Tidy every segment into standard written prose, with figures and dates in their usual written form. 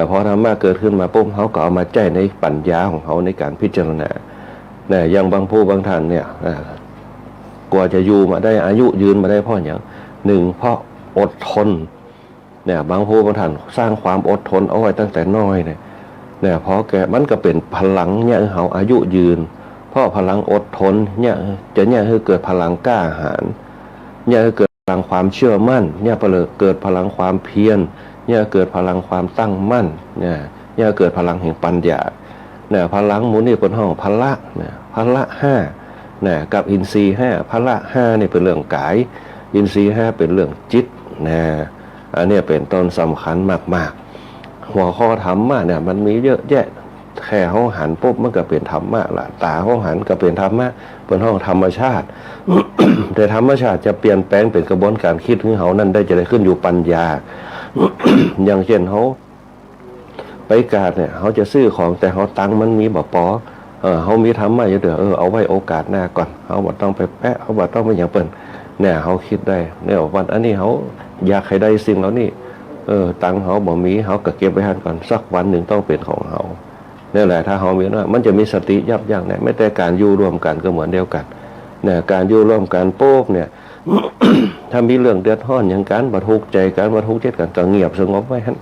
พอธรรมะเกิดขึ้นมาปุ๊บเขาก็เอามาใจในปัญญาของเขาในการพิจารณาเนี่ยอย่างบางผู้บางท่านเนี่ยกว่าจะอยู่มาได้อายุยืนมาได้เพราะอย่างหนึ่งเพราะอดทนเนี่ยบางผู้บางท่านสร้างความอดทนเอาไว้ตั้งแต่น้อยเนี่ยเพราะแกมันก็เป็นพลังเนี่ยเขาอายุยืนเพราะพลังอดทนเนี่ยจะเนี่ยคือเกิดพลังกล้าหาญเนี่ยเกิดพลังความเชื่อมั่นเนี่ยเกิดพลังความเพียรเนี่ยเกิดพลังความตั้งมั่นเนี่ยเกิดพลังแห่งปัญญาเนี่ยพลังหมุนนี่เป็นห้องพละเนี่ยพละห้าเนี่ยกับอินทรีย์ห้าพละห้านี่เป็นเรื่องกายอินทรีย์ห้าเป็นเรื่องจิตนะอันนี้เป็นต้นสำคัญมากๆหัวข้อธรรมะเนี่ยมันมีเยอะแยะแค่ห้องหันปุ๊บมันก็เป็นธรรมะละตาห้องหันก็เป็นธรรมะเป็นห้องธรรมชาติ แต่ธรรมชาติจะเปลี่ยนแปลงเป็นกระบวนการคิดของเขานั่นได้จะได้ขึ้นอยู่ปัญญา อย่างเช่นเขาไปกาดเนี่ยเขาจะซื้อของแต่เขาตังมันมีบ่ปอเขามีธรรมะอยู่เดี๋ยวเอาไว้โอกาสหน้าก่อนเขาบ่ต้องไปแปะเขาบ่ต้องไปอย่างเปิ่นเนี่ยเขาคิดได้เนี่ยวันอันนี้เขาอยากให้ได้สิ่งเหล่านี้ตังเขาบ่มีเขาก็เก็บไว้ให้ก่อนสักวันหนึ่งต้องเป็นของเขานี่แหละถ้าเขามีว่ามันจะมีสติยับยั้งเนี่ยไม่แต่การอยู่ร่วมกันก็เหมือนเดียวกันเนี่ยการอยู่ร่วมกันโป๊กเนี่ย ถ้ามีเรื่องเดือดร้อนอย่างการบัทุกใจการบัทุกเจ็ดกันก็เงียบสงบไว้ฮะ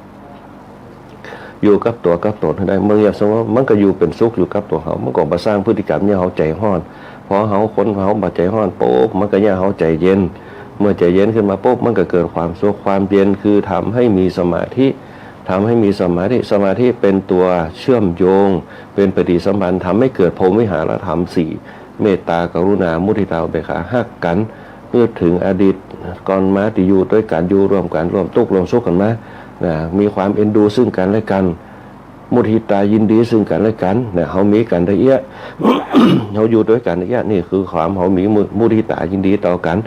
อยู่กับตัวกับตนได้เมื่อเงียบสงบมันก็อยู่เป็นสุขอยู่กับตัวเขามันก็มาสร้างพฤติกรรมเนี่ยเขาใจร้อนพอเขาคนเขาบาดใจร้อนโป๊กมันก็เนี่ยเขาใจเย็นเมื่อใจเย็นขึ้นมาปุ๊บมันก็เกิดความสุขความเย็นคือทำให้มีสมาธิทำให้มีสมาธิเป็นตัวเชื่อมโยงเป็นปฏิสัมพันธ์ทำให้เกิดพรหมวิหารธรรมสี่เมตตากรุณามุทิตาอุเบกขาฮักกันเมื่อถึงอดีตก่อนมาที่อยู่ด้วยกันอยู่ร่วมกันร่วมทุกข์ร่วมสุขกันมามีความเอ็นดูซึ่งกันและกันมุทิตายินดีซึ่งกันและกันเนี่ยเขามีกันได้เยอะ เขาอยู่ด้วยกันได้เยอะนี่คือความเขามีมุทิตายินดีต่อกัน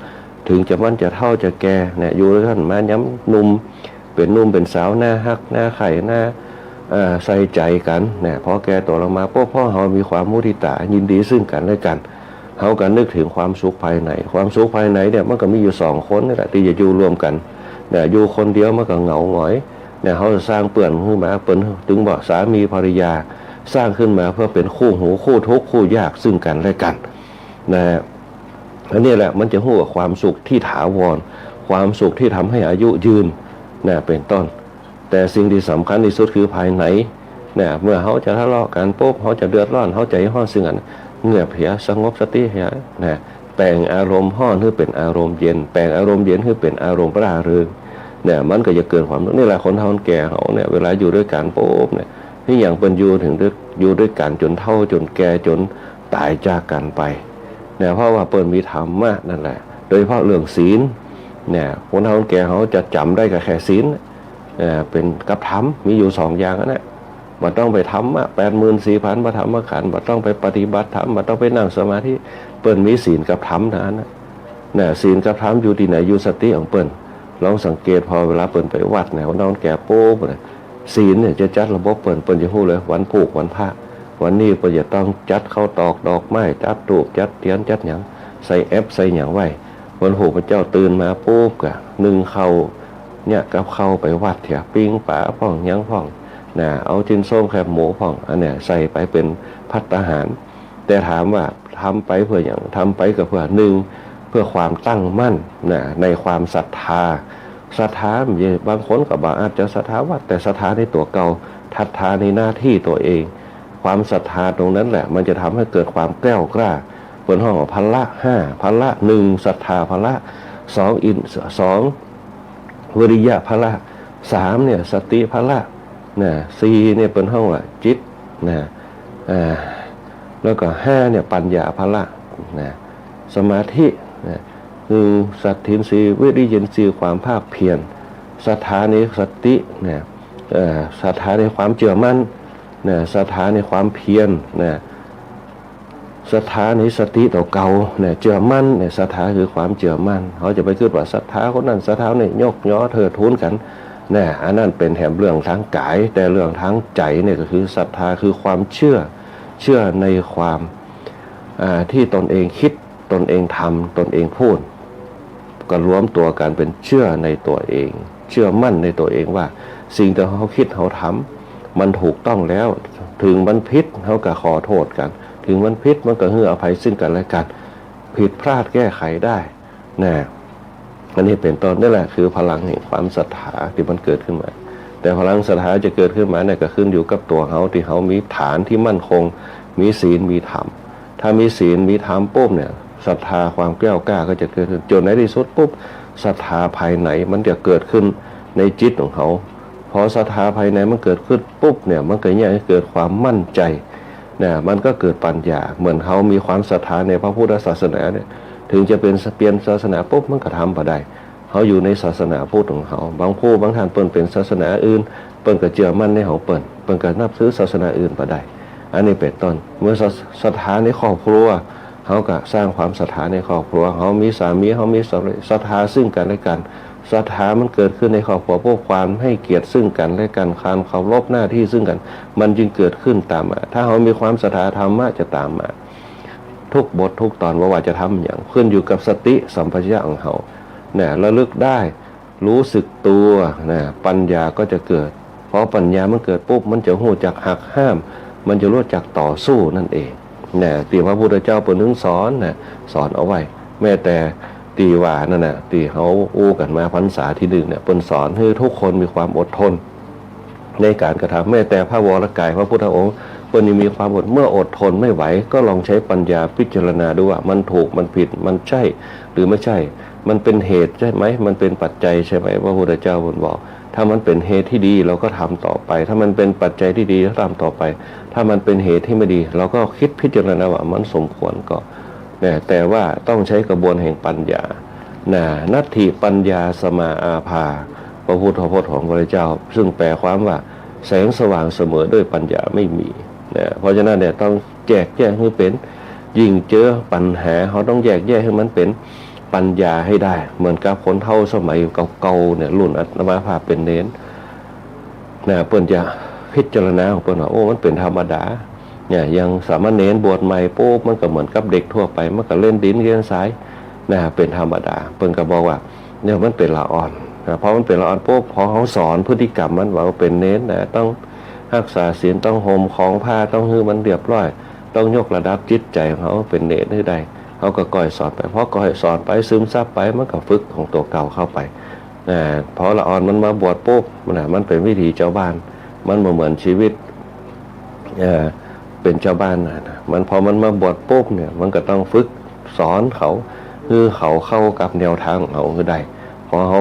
ถึงจะมันจะเท่าจะแก่เนี่ยอยู่ด้วยกันมาย้ำนุ่มเป็นสาวหน้าฮักหน้าไข่หน้าใส่ใจกันเนี่ยพอแก่ตัวเรามาพ่อเขามีความมุทิตายินดีซึ่งกันและกันเขากันนึกถึงความสุขภายในความสุขภายในเนี่ยมันก็มีอยู่สองคนนี่แหละที่จะอยู่รวมกันเนี่ยอยู่คนเดียวมันก็เหงาหงอยเนี่ยเขาจะสร้างเปื่อนขึ้นมาเปิ่นถึงบอกสามีภรรยาสร้างขึ้นมาเพื่อเป็นคู่หูคู่ทุกข์คู่ยากซึ่งกันและกันนะอันนี้แหละมันจะหู้กับความสุขที่ถาวรความสุขที่ทำให้อายุยืนเนี่ยเป็นต้นแต่สิ่งที่สำคัญที่สุดคือภายในเนี่ยเมื่อเขาจะทะเลาะกันปุ๊บเขาจะเดือดร้อนเขาใจห้อนซึ่งกันเงียบเหียสงบสติเหียนะแปลงอารมณ์ห้อนให้เป็นอารมณ์เย็นแปลงอารมณ์เย็นให้เป็นอารมณ์ร่าเริงเนี่ยมันก็จะเกิดความนี่แหละคนเฒ่าแก่เขาเนี่ยเวลาอยู่ด้วยกันปุ๊บเนี่ยนี่อย่างเป็นอยู่ถึงอยู่ด้วยกันจนเฒ่าจนแก่จนตายจากกันไปเนี่ยเพราะว่าเปิดมีธรรมะนั่นแหละโดยเฉพาะเรื่องศีลเนี่ยคนเฒ่าแก่เขาจะจำได้กับแค่ศีลเป็นกับธรรมมีอยู่สองอย่างนะมันต้องไปทำ84,000มาทำมาขันมันต้องไปปฏิบัติธรรมมันต้องไปนั่งสมาธิเปิ้นมีศีลกับธรรมนะศีลกับธรรมอยู่ที่ไหนอยู่สติของเปิ้นลองสังเกตพอเวลาเปิ้นไปวัดเนี่ยคนเฒ่าแก่โป๊บเนี่ยศีลเนี่ยจะจัดระบบเปิ้นจะพูดเลยวันผูกวันพระวันนี้เปิ้นจะต้องจัดเข้าตอกดอกไม้จัดตูปจัดเทียนจัดหยังใส่แอปใส่หยังไว้วันผูกพระเจ้าตื่นมาปุ๊บก็นึ่งเข้าเนี่ยกับเข้าไปวัดเถอะปิ้งป่าพ่องยังพ่องนะเอาจิ้นส้มแคบหมูพ่องอันเนี้ยใส่ไปเป็นภัตตาหารแต่ถามว่าทำไปเพื่ออย่างทำไปก็เพื่อหนึ่งเพื่อความตั้งมั่นนะในความศรัทธาบางคนก็บอกอาจจะศรัทธาวัดแต่ศรัทธาในตัวเก่าศรัทธาในหน้าที่ตัวเองความศรัทธาตรงนั้นแหละมันจะทำให้เกิดความแกล้วกล้าบนห้องพละ5พละ1ศรัทธาพละ2วิริยะพละ3เนี่ยสติพละนะ4เนี่ยเป็นห้องว่าจิตนะแล้วก็5เนี่ยปัญญาพละนะสมาธินะคือสัตถินสีวิริยินสีความภาคเพียรศรัทธาในสตินะศรัทธาในความเชื่อมั่นนะศรัทธาในความเพียรนะศรัทธาในสติต่อเก่าเนี่ยเชื่อมั่นเนี่ยศรัทธาคือความเชื่อมั่นเขาจะไปคิดว่าศรัทธาคนนั้นศรัทธาเนี่ยยกย่อเถิดทูนกันเนี่ยอันนั้นเป็นแถมเรื่องทางกายแต่เรื่องทางใจเนี่ยก็คือศรัทธาคือความเชื่อในความที่ตนเองคิดตนเองทำตนเองพูดก็รวมตัวกันเป็นเชื่อในตัวเองเชื่อมั่นในตัวเองว่า สิ่งที่เขาคิดเขาทำมันถูกต้องแล้วถึงมันผิดเขาก็ขอโทษกันถึงมันผิดมันก็ให้อภัยซึ่งกันและกันผิดพลาดแก้ไขได้นะอันนี้เป็นต้นนี่แหละคือพลังแห่งความศรัทธาที่มันเกิดขึ้นมาแต่พลังศรัทธาจะเกิดขึ้นมาเนี่ยก็ขึ้นอยู่กับตัวเขาที่เขามีฐานที่มั่นคงมีศีลมีธรรมถ้ามีศีลมีธรรมปุ๊บเนี่ยศรัทธาความแกล้วกล้าก็จะเกิดขึ้นจนในที่สุดปุ๊บศรัทธาภายในมันจะเกิดขึ้นในจิตของเขาพอศรัทธาภายในมันเกิดขึ้นปุ๊บเนี่ยมันก็ยังเกิดความมั่นใจเนี่ยมันก็เกิดปัญญาเหมือนเขามีความศรัทธาในพระพุทธศาสนาเนี่ยถึงจะเป็นเปลี่ยนศาสนาปุ๊บมันก็ทำไปได้เขาอยู่ในศาสนาพุทธของเขาบางผู้บางท่านเปิ้นเป็นศาสนาอื่นเปิ้นก็เชื่อมั่นในของเปิ้นก็นับถือศาสนาอื่นไปได้อันนี้เป็นต้นเมื่อศรัทธาในครอบครัวเขาก็สร้างความศรัทธาในครอบครัวเขามีสามีเขามีศรัทธาซึ่งกันและกันศรัทธามันเกิดขึ้นในครอบครัวพวกความให้เกียรติซึ่งกันและกันการเคารพหน้าที่ซึ่งกันมันจึงเกิดขึ้นตามมาถ้าเขามีความศรัทธาธรรมะจะตามมาทุกบททุกตอนว่าจะทำอย่างขึ้นอยู่กับสติสัมปชัญญะของเขาเนี่ยระลึกได้รู้สึกตัวนะปัญญาก็จะเกิดเพราะปัญญามันเกิดปุ๊บมันจะรู้จักหักห้ามมันจะรู้จักต่อสู้นั่นเองเนี่ยที่พระพุทธเจ้าเปิ้นถึงสอนนะสอนเอาไว้แม้แต่ตีว่านั่นน่ะที่เขาอู้กันมาพรรษาที่หนึ่งเนี่ยเปิ้นสอนให้ทุกคนมีความอดทนในการกระทำแม้แต่พระวรกายพระพุทธองค์เปิ้นมีความอดเมื่ออดทนไม่ไหวก็ลองใช้ปัญญาพิจารณาดูว่ามันถูกมันผิดมันใช่หรือไม่ใช่มันเป็นเหตุใช่ไหมมันเป็นปัจจัยใช่ไหมพระพุทธเจ้าบอกถ้ามันเป็นเหตุที่ดีเราก็ทำต่อไปถ้ามันเป็นปัจจัยที่ดีก็ทำต่อไปถ้ามันเป็นเหตุที่ไม่ดีเราก็คิดพิจารณาว่ามันสมควรก็แต่ว่าต้องใช้กระบวนแห่งปัญญานัตถิปัญญาสมาอาภาพระพุทธพจน์ของพระเจ้าซึ่งแปลความว่าแสงสว่างเสมอด้วยปัญญาไม่มีเพราะฉะนั้นเนี่ยต้องแยกแยะให้เป็นยิ่งเจอปัญหาเขาต้องแยกแยะให้มันเป็นปัญญาให้ได้เหมือนกับคนเฒ่าสมัยเก่าๆเนี่ยรุ่นอัตมาภาพเป็นเน้นเปิ้นจะพิจารณาของเปิ้นว่าโอ้มันเป็นธรรมดาเนี่ยยังสามเณรบวชใหม่ปุ๊บมันก็เหมือนกับเด็กทั่วไปมันก็เล่นดินเล่นทรายเป็นธรรมดาเปิ้นก็บอกว่าเนี่ยมันเป็นละอ่อนเพราะมันเป็นละอ่อนปุ๊บพอเขาสอนพฤติกรรมมันว่าเป็นเน้นต้องรักษาศีลต้องห่มของผ้าต้องให้มันเรียบร้อยต้องยกระดับจิตใจของเขาเป็นเน้นให้ได้เขาก็ก่อยสอนไปเพราะก่อยสอนไปซึมซับไปมันก็ฝึกของตัวเก่าเข้าไปพอละอ่อนมันมาบวชปุ๊บมันเป็นวิถีเจ้าบ้านมันเหมือนชีวิตเป็นเจ้าบ้านมันพอมันมาบวชปุ๊บเนี่ยมันก็ต้องฝึกสอนเขาคือเขาเข้ากับแนวทางของเขาคือได้พอเขา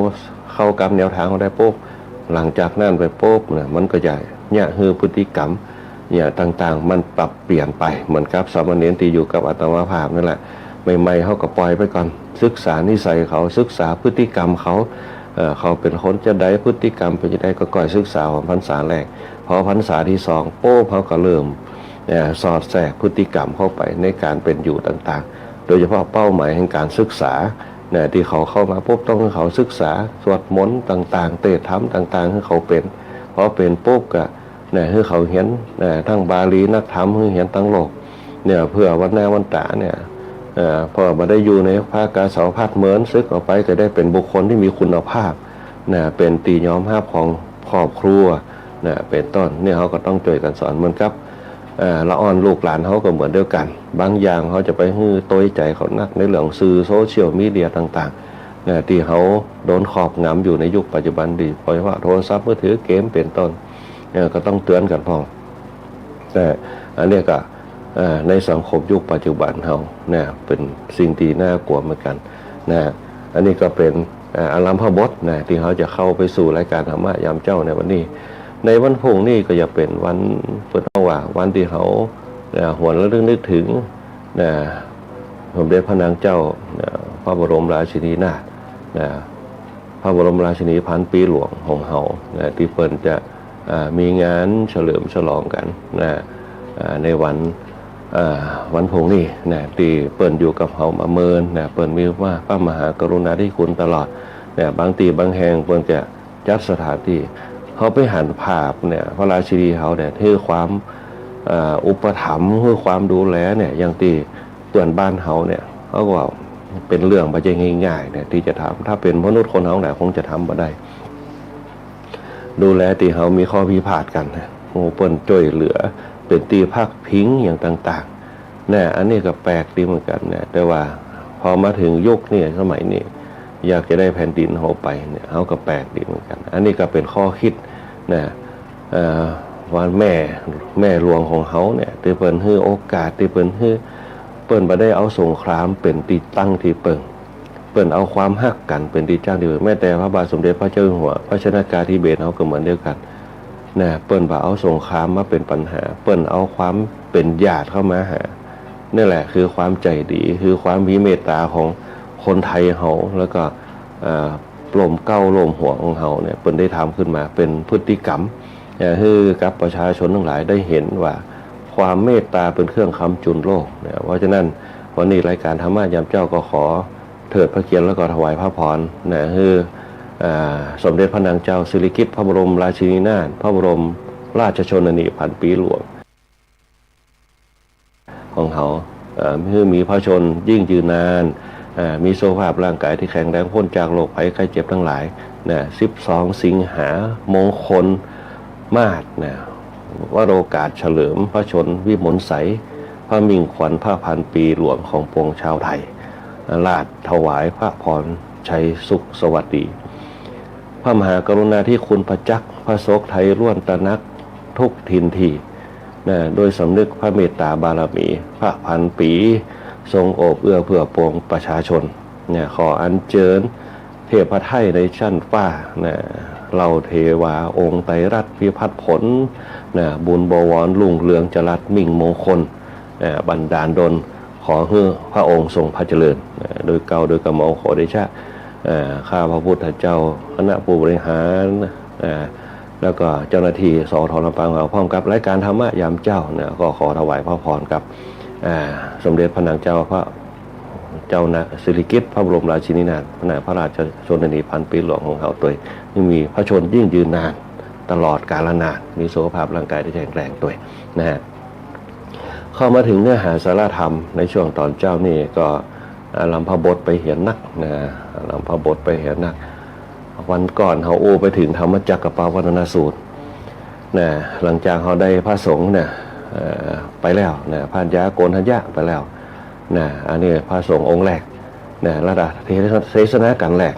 เข้ากับแนวทางเขาได้ปุ๊บหลังจากนั้นไปปุ๊บเนี่ยมันก็จะเนี่ยคือพฤติกรรมเนี่ยต่างๆมันปรับเปลี่ยนไปเหมือนกับสามเณรที่อยู่กับอาตมาภาพนั่นแหละใหม่ๆเขาก็ปล่อยไปก่อนศึกษานิสัยเขาศึกษาพฤติกรรมเขาเป็นคนจะได้พฤติกรรมเป็นจะได้ก็ก่อยศึกษาของพรรษาแรกพอพรรษาที่สองโป้เขาก็เริ่มสอดแทรกพฤติกรรมเข้าไปในการเป็นอยู่ต่างๆโดยเฉพาะเป้าหมายแห่งการศึกษาที่เขาเข้ามาปุ๊บต้องให้เขาศึกษาสวดมนต์ต่างๆเตะธรรมต่างๆให้เขาเป็นพอเป็นปุ๊บก็ให้เขาเห็นทั้งบาลีนักธรรมให้เห็นทั้งโลกเนี่ยเพื่อวันหน้าวันตาเนี่ยพอมาได้อยู่ในภาคกาสาวพัดเหมือนซึกออกไปก็ได้เป็นบุคคลที่มีคุณภาพเป็นตียอมภาพของครอบครัวเป็นต้นเนี่ยเขาก็ต้องช่วยกันสอนเหมือนกับละอ่อนลูกหลานเขาก็เหมือนเดียวกันบางอย่างเขาจะไปฮื้อตัวใจเขานักในเรื่องสื่อโซเชียลมีเดียต่างๆที่เขาโดนครอบงำอยู่ในยุคปัจจุบันดีเพราะว่าโทรศัพท์มือถือเกมเป็นต้นก็ต้องเตือนกันพอแต่อันนี้ก็ในสังคมยุคปัจจุบันเขาเป็นสิ่งที่น่ากลัวเหมือนกันอันนี้ก็เป็นอารัมภบทที่เขาจะเข้าไปสู่รายการธรรมะยามเจ้าในวันนี้ในวันพรุ่งนี้ก็จะเป็นวันเปิดว่าวันที่เขาหวนระลึกนึกถึงสมเด็จพระนางเจ้าพระบรมราชินีนาถพระบรมราชินีพันปีหลวงของเขาที่เปิดจะมีงานเฉลิมฉลองกันในวันพรุ่งนี้ที่เปิดอยู่กับเขามาเมินเปิดมีว่าพระมหากรุณาธิคุณตลอดบางตีบางแห่งเปิดจะจัดสถานที่เขาไปหันภาพพระราชินีเขาที่ความอุปถัมภ์คือความดูแลอย่างที่ส่วนบ้านเขาเขาก็เป็นเรื่องไม่ใช่ง่ายๆที่จะทำถ้าเป็นมนุษย์คนเขาคงจะทำมาได้ ดูแลที่เขามีข้อพิพาทกันนะโอ้เปิ้นช่วยเหลือเป็นตีพักพิงอย่างต่างๆเนี่ยอันนี้ก็แปลกดีเหมือนกันเนี่ยแต่ว่าพอมาถึงยุคนี่สมัยนี้อยากจะได้แผ่นดินเขาไปเนี่ยเขาก็แปลกดีเหมือนกันอันนี้ก็เป็นข้อคิดนะว่าแม่หลวงของเขาเนี่ยที่เปิ้นให้โอกาสที่เปิ้นให้เปิ้นบ่ได้เอาสงครามเป็นตีตั้งที่เปิ้นเอาความฮักกันเป็นตีจ้างที่แม้แต่พระบาทสมเด็จพระเจ้าอยู่หัวพระชนกาธิเบศรเขาก็เหมือนเดียวกันนะเปิ้นบ่เอาสงครามมาเป็นปัญหาเปิ้นเอาความเป็นญาติเข้ามาหานี่แหละคือความใจดีคือความมีเมตตาของคนไทยเขาแล้วก็ปลมเก้าลมหัวของเขาเนี่ยเปิ้นได้ทำขึ้นมาเป็นพฤติกรรมให้กับประชาชนทั้งหลายได้เห็นว่าความเมตตาเป็นเครื่องค้ำจุนโลกเนี่ยเพราะฉะนั้นวันนี้รายการธรรมะยามเจ้าก็ขอเถิดพระเกียรติแล้วก็ถวายพระพรนะให้สมเด็จพระนางเจ้าสิริกิติ์พระบรมราชินีนาถพระบรมราชชนนีพันปีหลวงของเขาให้มีพระชนยิ่งยืนนานมีสุขภาพร่างกายที่แข็งแรงพ้นจากโรคภัยไข้เจ็บทั้งหลายนะ12 สิงหามงคลมาศนะวโรกาสเฉลิมพระชนวิมลใสพระมิ่งขวัญพระพันปีหลวงของปวงชาวไทยราชถวายพระพรชัยสุขสวัสดีพระมหากรุณาธิคุณพระจักรพระศกไทยล้วนตระหนักทุกทินทีนะโดยสำนึกพระเมตตาบารมีพระพันปีทรงโอบเอื้อเพื่อปวงประชาชนเนี่ยขออัญเชิญเทพไทยในชั้นฟ้านะเราเทวาองค์ไตรรัตน์พิพัฒน์ผลนะบุญบวรลุ่งเรืองจรัสมิ่งมงคลบันดาลดลขอให้พระองค์ทรงพระเจริญโดยเก่าโดยกระหม่อมขอเดชะข้าพระพุทธเจ้าคณะผู้บริหารแล้วก็เจ้าหน้าที่สทลำปางเราพร้อมกับรายการธรรมะยามเจ้าเนี่ยก็ขอถวายพระพรกับสมเด็จพระนางเจ้าพระเจ้านะสิริกิติ์พระบรมราชินีนาถพระราชชนนีพันปีหลวงของเขาตัวที่มีพระชนยิ่งยืนนานตลอดกาลนานมีสุขภาพร่างกายที่แข็งแรงตัวนะฮะเข้ามาถึงเนื้อหาสาระธรรมในช่วงตอนเจ้านี่ก็ลำพบทไปเห็นนักนะลำพบทไปเห็นนักวันก่อนเขาโอไปถึงธรรมจักรปวัตนสูตรนะหลังจากเขาได้พระสงฆ์เนี่ยไปแล้วนะพานยาโกณทัญญะไปแล้วนะอันนี้พระสงฆ์องค์แรกนะระดับเทศนาการแรก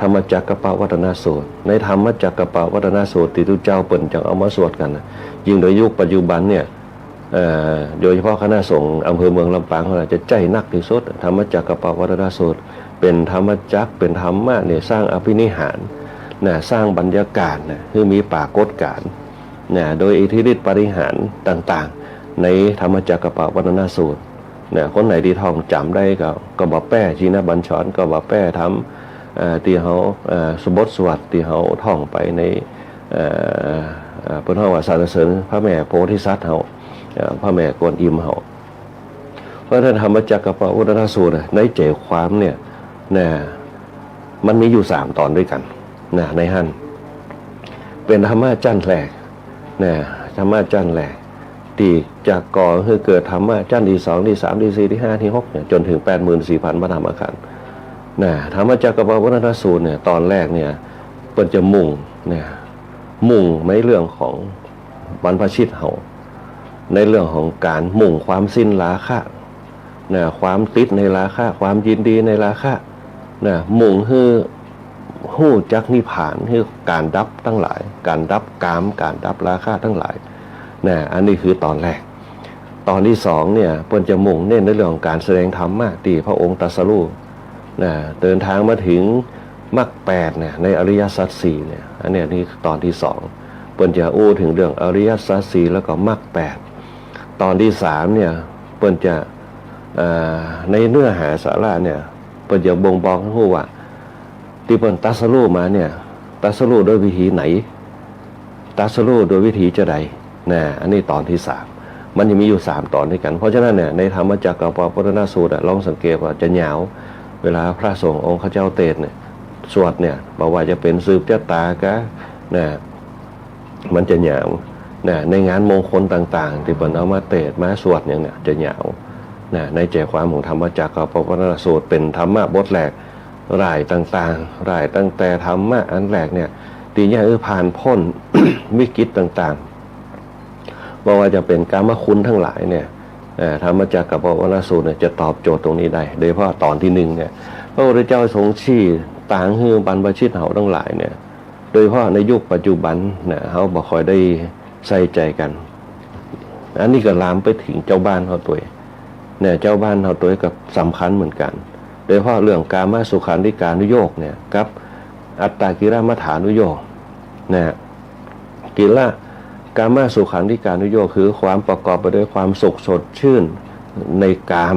ธรรมจักรปวัตนสูตรในธรรมจักรปวัตนสูตรที่ทุกเจ้าเปิ่นจังเอามาสวดกันนะยิ่งโดยยุคปัจจุบันเนี่ยโดยเฉพาะคณะสงฆ์อำเภอเมืองลำปางเราจะใจนักที่สุดธรรมจักรปวัตนสูตรเป็นธรรมจักรเป็นธรรมะเนี่ยสร้างอภินิหารนะสร้างบรรยากาศนะคือมีปรากฏการณ์นะโดยอิทธิฤทธิปริหารต่างๆในธรรมจักรปวัตนสูตรนะคนไหนที่ท่องจำได้ก็บอกแป้ชีนะบัญชรก็บอกแป้ทำที่เขาสมบทสวดที่เขาท่องไปในเป็นห้องว่าสรรเสริญพระแม่โพธิสัตว์เขาพระแม่กวนอิมเขาเพราะถ้าธรรมจักรปวัตนสูตรในใจความเนี่ยนะมันมีอยู่3 ตอนด้วยกันนะในหั่นเป็นธรรมะจั่นแรกนะธรรมะจั่นแรกที่จากก่อคือเกิดธรรมะจั่นที่2ที่3ที่4ที่5ที่6เนี่ยจนถึง 84,000 พระธรรมขันธ์นะธรรมจักรปวัตนสูตรเนี่ยตอนแรกเนี่ยเปิ่นจะมุ่งในเรื่องของบรรพชิตเฮาในเรื่องของการมุ่งความสิ้นราคะนะความติดในราคะความยินดีในราคะนะมุ่งให้หู้จักนิพพานคือการดับทั้งหลายการดับกามการดับราคะทั้งหลายนะอันนี้คือตอนแรกตอนที่2เนี่ยเพิ่นจะมุ่งเน้นในเรื่องของการแสดงธรรมะที่พระองค์ตรัสรู้นะเดินทางมาถึงมรรค8เนี่ยในอริยสัจ4เนี่ยอันนี้นี่ตอนที่2เพิ่นจะอู้ถึงเรื่องอริยสัจ4แล้วก็มรรค8ตอนที่3เนี่ยเพิ่นจะในเนื้อหาสาระเนี่ยเพิ่นจะบ่งบอกให้รู้ว่าที่เพิ่นตรัสรู้มาเนี่ยตรัสรู้โดยวิธีไหนตรัสรู้โดยวิธีจะใดนะอันนี้ตอนที่3มันจะมีอยู่3ตอนด้วยกันเพราะฉะนั้นเนี่ยในธรรมจักรปวัตนสูตรลองสังเกตว่าจะยาวเวลาพระสงฆ์องค์ข้าเจ้าเตศเนี่ยสวดเนี่ยบอกว่าจะเป็นสืบเจ้าตากะนะมันจะยาวนะในงานมงคลต่างๆที่เพิ่นเอามาเตศมาสวดอย่างเนี่ยจะยาวนะในใจความของธรรมจักรปวัตนสูตรเป็นธรรมะบทแรก รายต่างๆรายตั้งแต่ธรรมะอันแรกเนี่ยตีเนี่ยผ่านพ้น วิกฤตต่างๆบอกว่าจะเป็นกามคุณทั้งหลายเนี่ยธรรมจักรกับปวัตนสูตรเนี่ยจะตอบโจทย์ตรงนี้ได้โดยเฉพาะตอนที่หนึ่งเนี่ยพระพุทธเจ้าทรงชี้ต่างฮือบรรพชิตเฮาทั้งหลายเนี่ยโดยเฉพาะในยุคปัจจุบันเนี่ยเฮาบ่ค่อยได้ใส่ใจกันอันนี้ก็ลามไปถึงเจ้าบ้านเฮาตัวเนี่ยเจ้าบ้านเฮาตัวกับสำคัญเหมือนกันโดยเฉพาะเรื่องกามสุขาริการนุโยคเนี่ยกับอัตตกิลมัฏฐานุโยคนะกิลกามสุขันธิการนุโยคคือความประกอบไปด้วยความสุขสดชื่นในกาม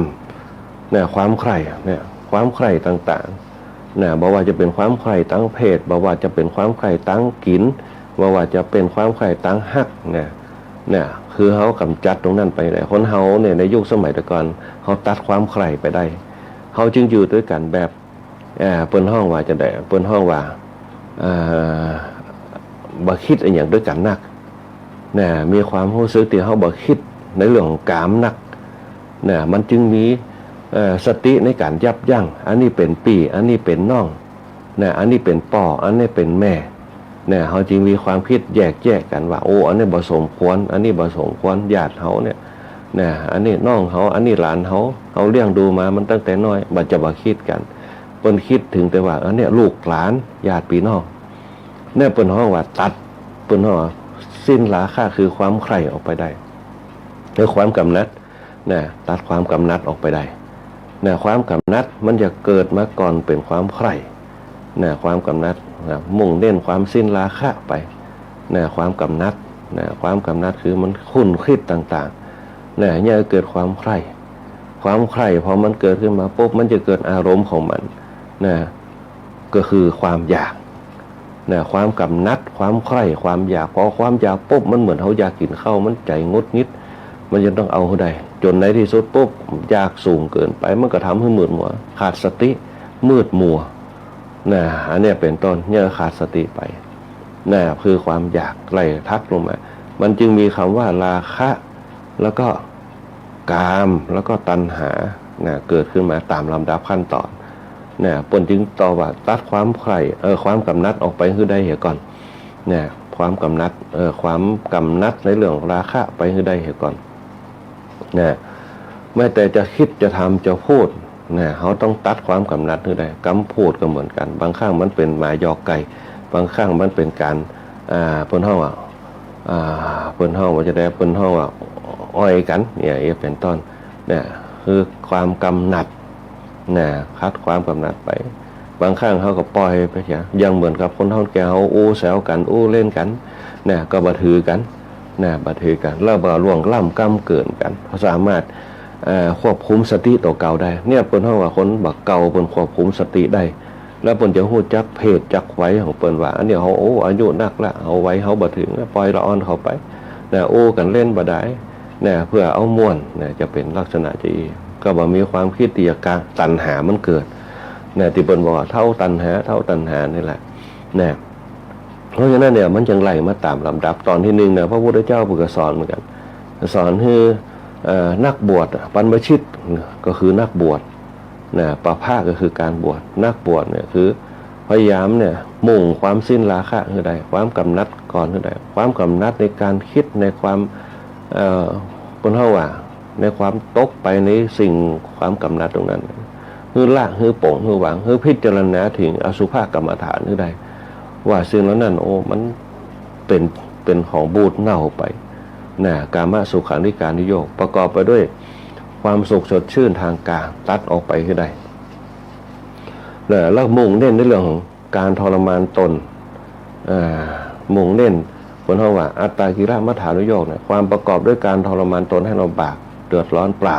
เนี่ยความใคร่เนี่ยความใคร่ต่างๆเนี่ยบอกว่าจะเป็นความใคร่ตั้งเพศบอกว่าจะเป็นความใคร่ตั้งกินบอกว่าจะเป็นความใคร่ตั้งฮักเนี่ยคือเขากำจัดตรงนั้นไปได้คนเขาเนี่ยในยุคสมัยแต่ก่อนเขาตัดความใคร่ไปได้เขาจึงอยู่ด้วยกันแบบเปิ้นห้องว่าจะได้เปิ้นห้องว่าบ่คิดอย่างด้วยกันนักเนี่ยมีความรู้สึกที่เขาบ่คิดในเรื่องของกามนักเนี่ยมันจึงมีสติในการยับยั้งอันนี้เป็นปีอันนี้เป็นน้องเนี่ยอันนี้เป็นป่ออันนี้เป็นแม่เนี่ยเขาจึงมีความคิดแยกกันว่าโอ้อันนี้บ่สมควรอันนี้บ่สมควรญาติเขาเนี่ยอันนี้น้องเขาอันนี้หลานเขาเลี้ยงดูมามันตั้งแต่น้อยบ่จะบ่คิดกันเปิ้นคิดถึงแต่ว่าอันนี้ลูกหลานญาติพี่น้องเนี่ยเปิ้นฮ้องว่าตัดเปิ้นฮ้องสิ้นราคาคือความใคร่ออกไปได้ในความกำนัดตัดความกำนัดออกไปได้ความกำนัดมันจะเกิดมาก่อนเป็นความใคร่ความกำนัดมุ่งเน้นความสิ้นราคาไปความกำนัดความกำนัดคือมันคุ้นคิดต่างๆเนี่ยเกิดความใคร่พอมันเกิดขึ้นมาปุ๊บมันจะเกิดอารมณ์ของมันก็คือความอยากความกำนัดความใคร่ความอยากพอความอยากปุ๊บมันเหมือนเขาอยากกินข้าวมันใจงดงิดมันจะต้องเอาได้จนในที่สุดปุ๊บอยากสูงเกินไปมันก็ทำให้มืดมัวขาดสติมืดมัวอันนี้เป็นต้นเนี่ยขาดสติไปคือความอยากไล่ทักลงมามันจึงมีคำว่าราคะแล้วก็กามแล้วก็ตัณหาเกิดขึ้นมาตามลำดับขั้นตอนปนจึงต่อว่าตัดความใคร่ความกำนัดออกไปคือได้เหตุก่อนความกำนัดความกำนัดในเรื่องราคะไปคือได้เหตุก่อนไม่แต่จะคิดจะทำจะพูดเขาต้องตัดความกำนัดคือได้กำพูดก็เหมือนกันบางครั้งมันเป็นหมายยอกไก่บางครั้งมันเป็นการเปิ้นห้องเปิ้นห้องว่าจะได้เปิ้นห้องว่าอ้อยกันเนี่ยเป็นต้นคือความกำหนัดคัดความกำหนัดไปบางครั้งเขาก็ปล่อยไปยังเหมือนกับคนเฮาแกเขาอู้แซวกันอู้เล่นกันก็บัถือกันบัถือกันแล้วบ่ล่วงล้ำก้ำเกินกันเขาสามารถควบคุมสติตัวเก่าได้เนี่ยเปิ้นเฮาว่าคนบักเก่าเปิ้นควบคุมสติได้แล้วเปิ้นจะฮู้จักเพศจักไว้ของเปิ้นว่าอันนี้เฮาโอ้อายุนักละเอาไว้เฮาบ่ถึงปล่อยละอ่อนเข้าไปโอ้กันเล่นบ่ได้เพื่อเอาม่วนจะเป็นลักษณะที่ก็บ่มีความคิดที่จะตัณหามันเกิดที่เปิ้นบอกว่าเท่าตัณหานี่แหละเพราะฉะนั้นเนี่ยมันจึงไล่มาตามลำดับตอนที่1เนี่ยพระพุทธเจ้าเพิ่นก็สอนเหมือนกันสอนให้นักบวชบรรพชิตก็คือนักบวชปะภาคก็คือการบวชนักบวชเนี่ยคือพยายามเนี่ยมุ่งความสิ้นราคะคือใดความกำนัดก่อนคือใดความกำนัดในการคิดในความคนเฮาว่าในความตกไปในสิ่งความกำนัดตรงนั้นคือละคือโป่งคือหวังคือพิจารณาถึงอสุภกรรมฐานคือใดว่าสิ่งเหล่านั้นโอ้มันเป็นของบูดเน่าไปกามสุขันธิการนิโยคประกอบไปด้วยความสุขสดชื่นทางกายตัดออกไปคือใดแล้วมุ่งเน้นในเรื่องของการทรมานตนมุ่งเน้นคนเฮาว่าอัตตากิลมัฏฐานุโยคความประกอบด้วยการทรมานตนให้ลำบากเดือดร้อนเปล่า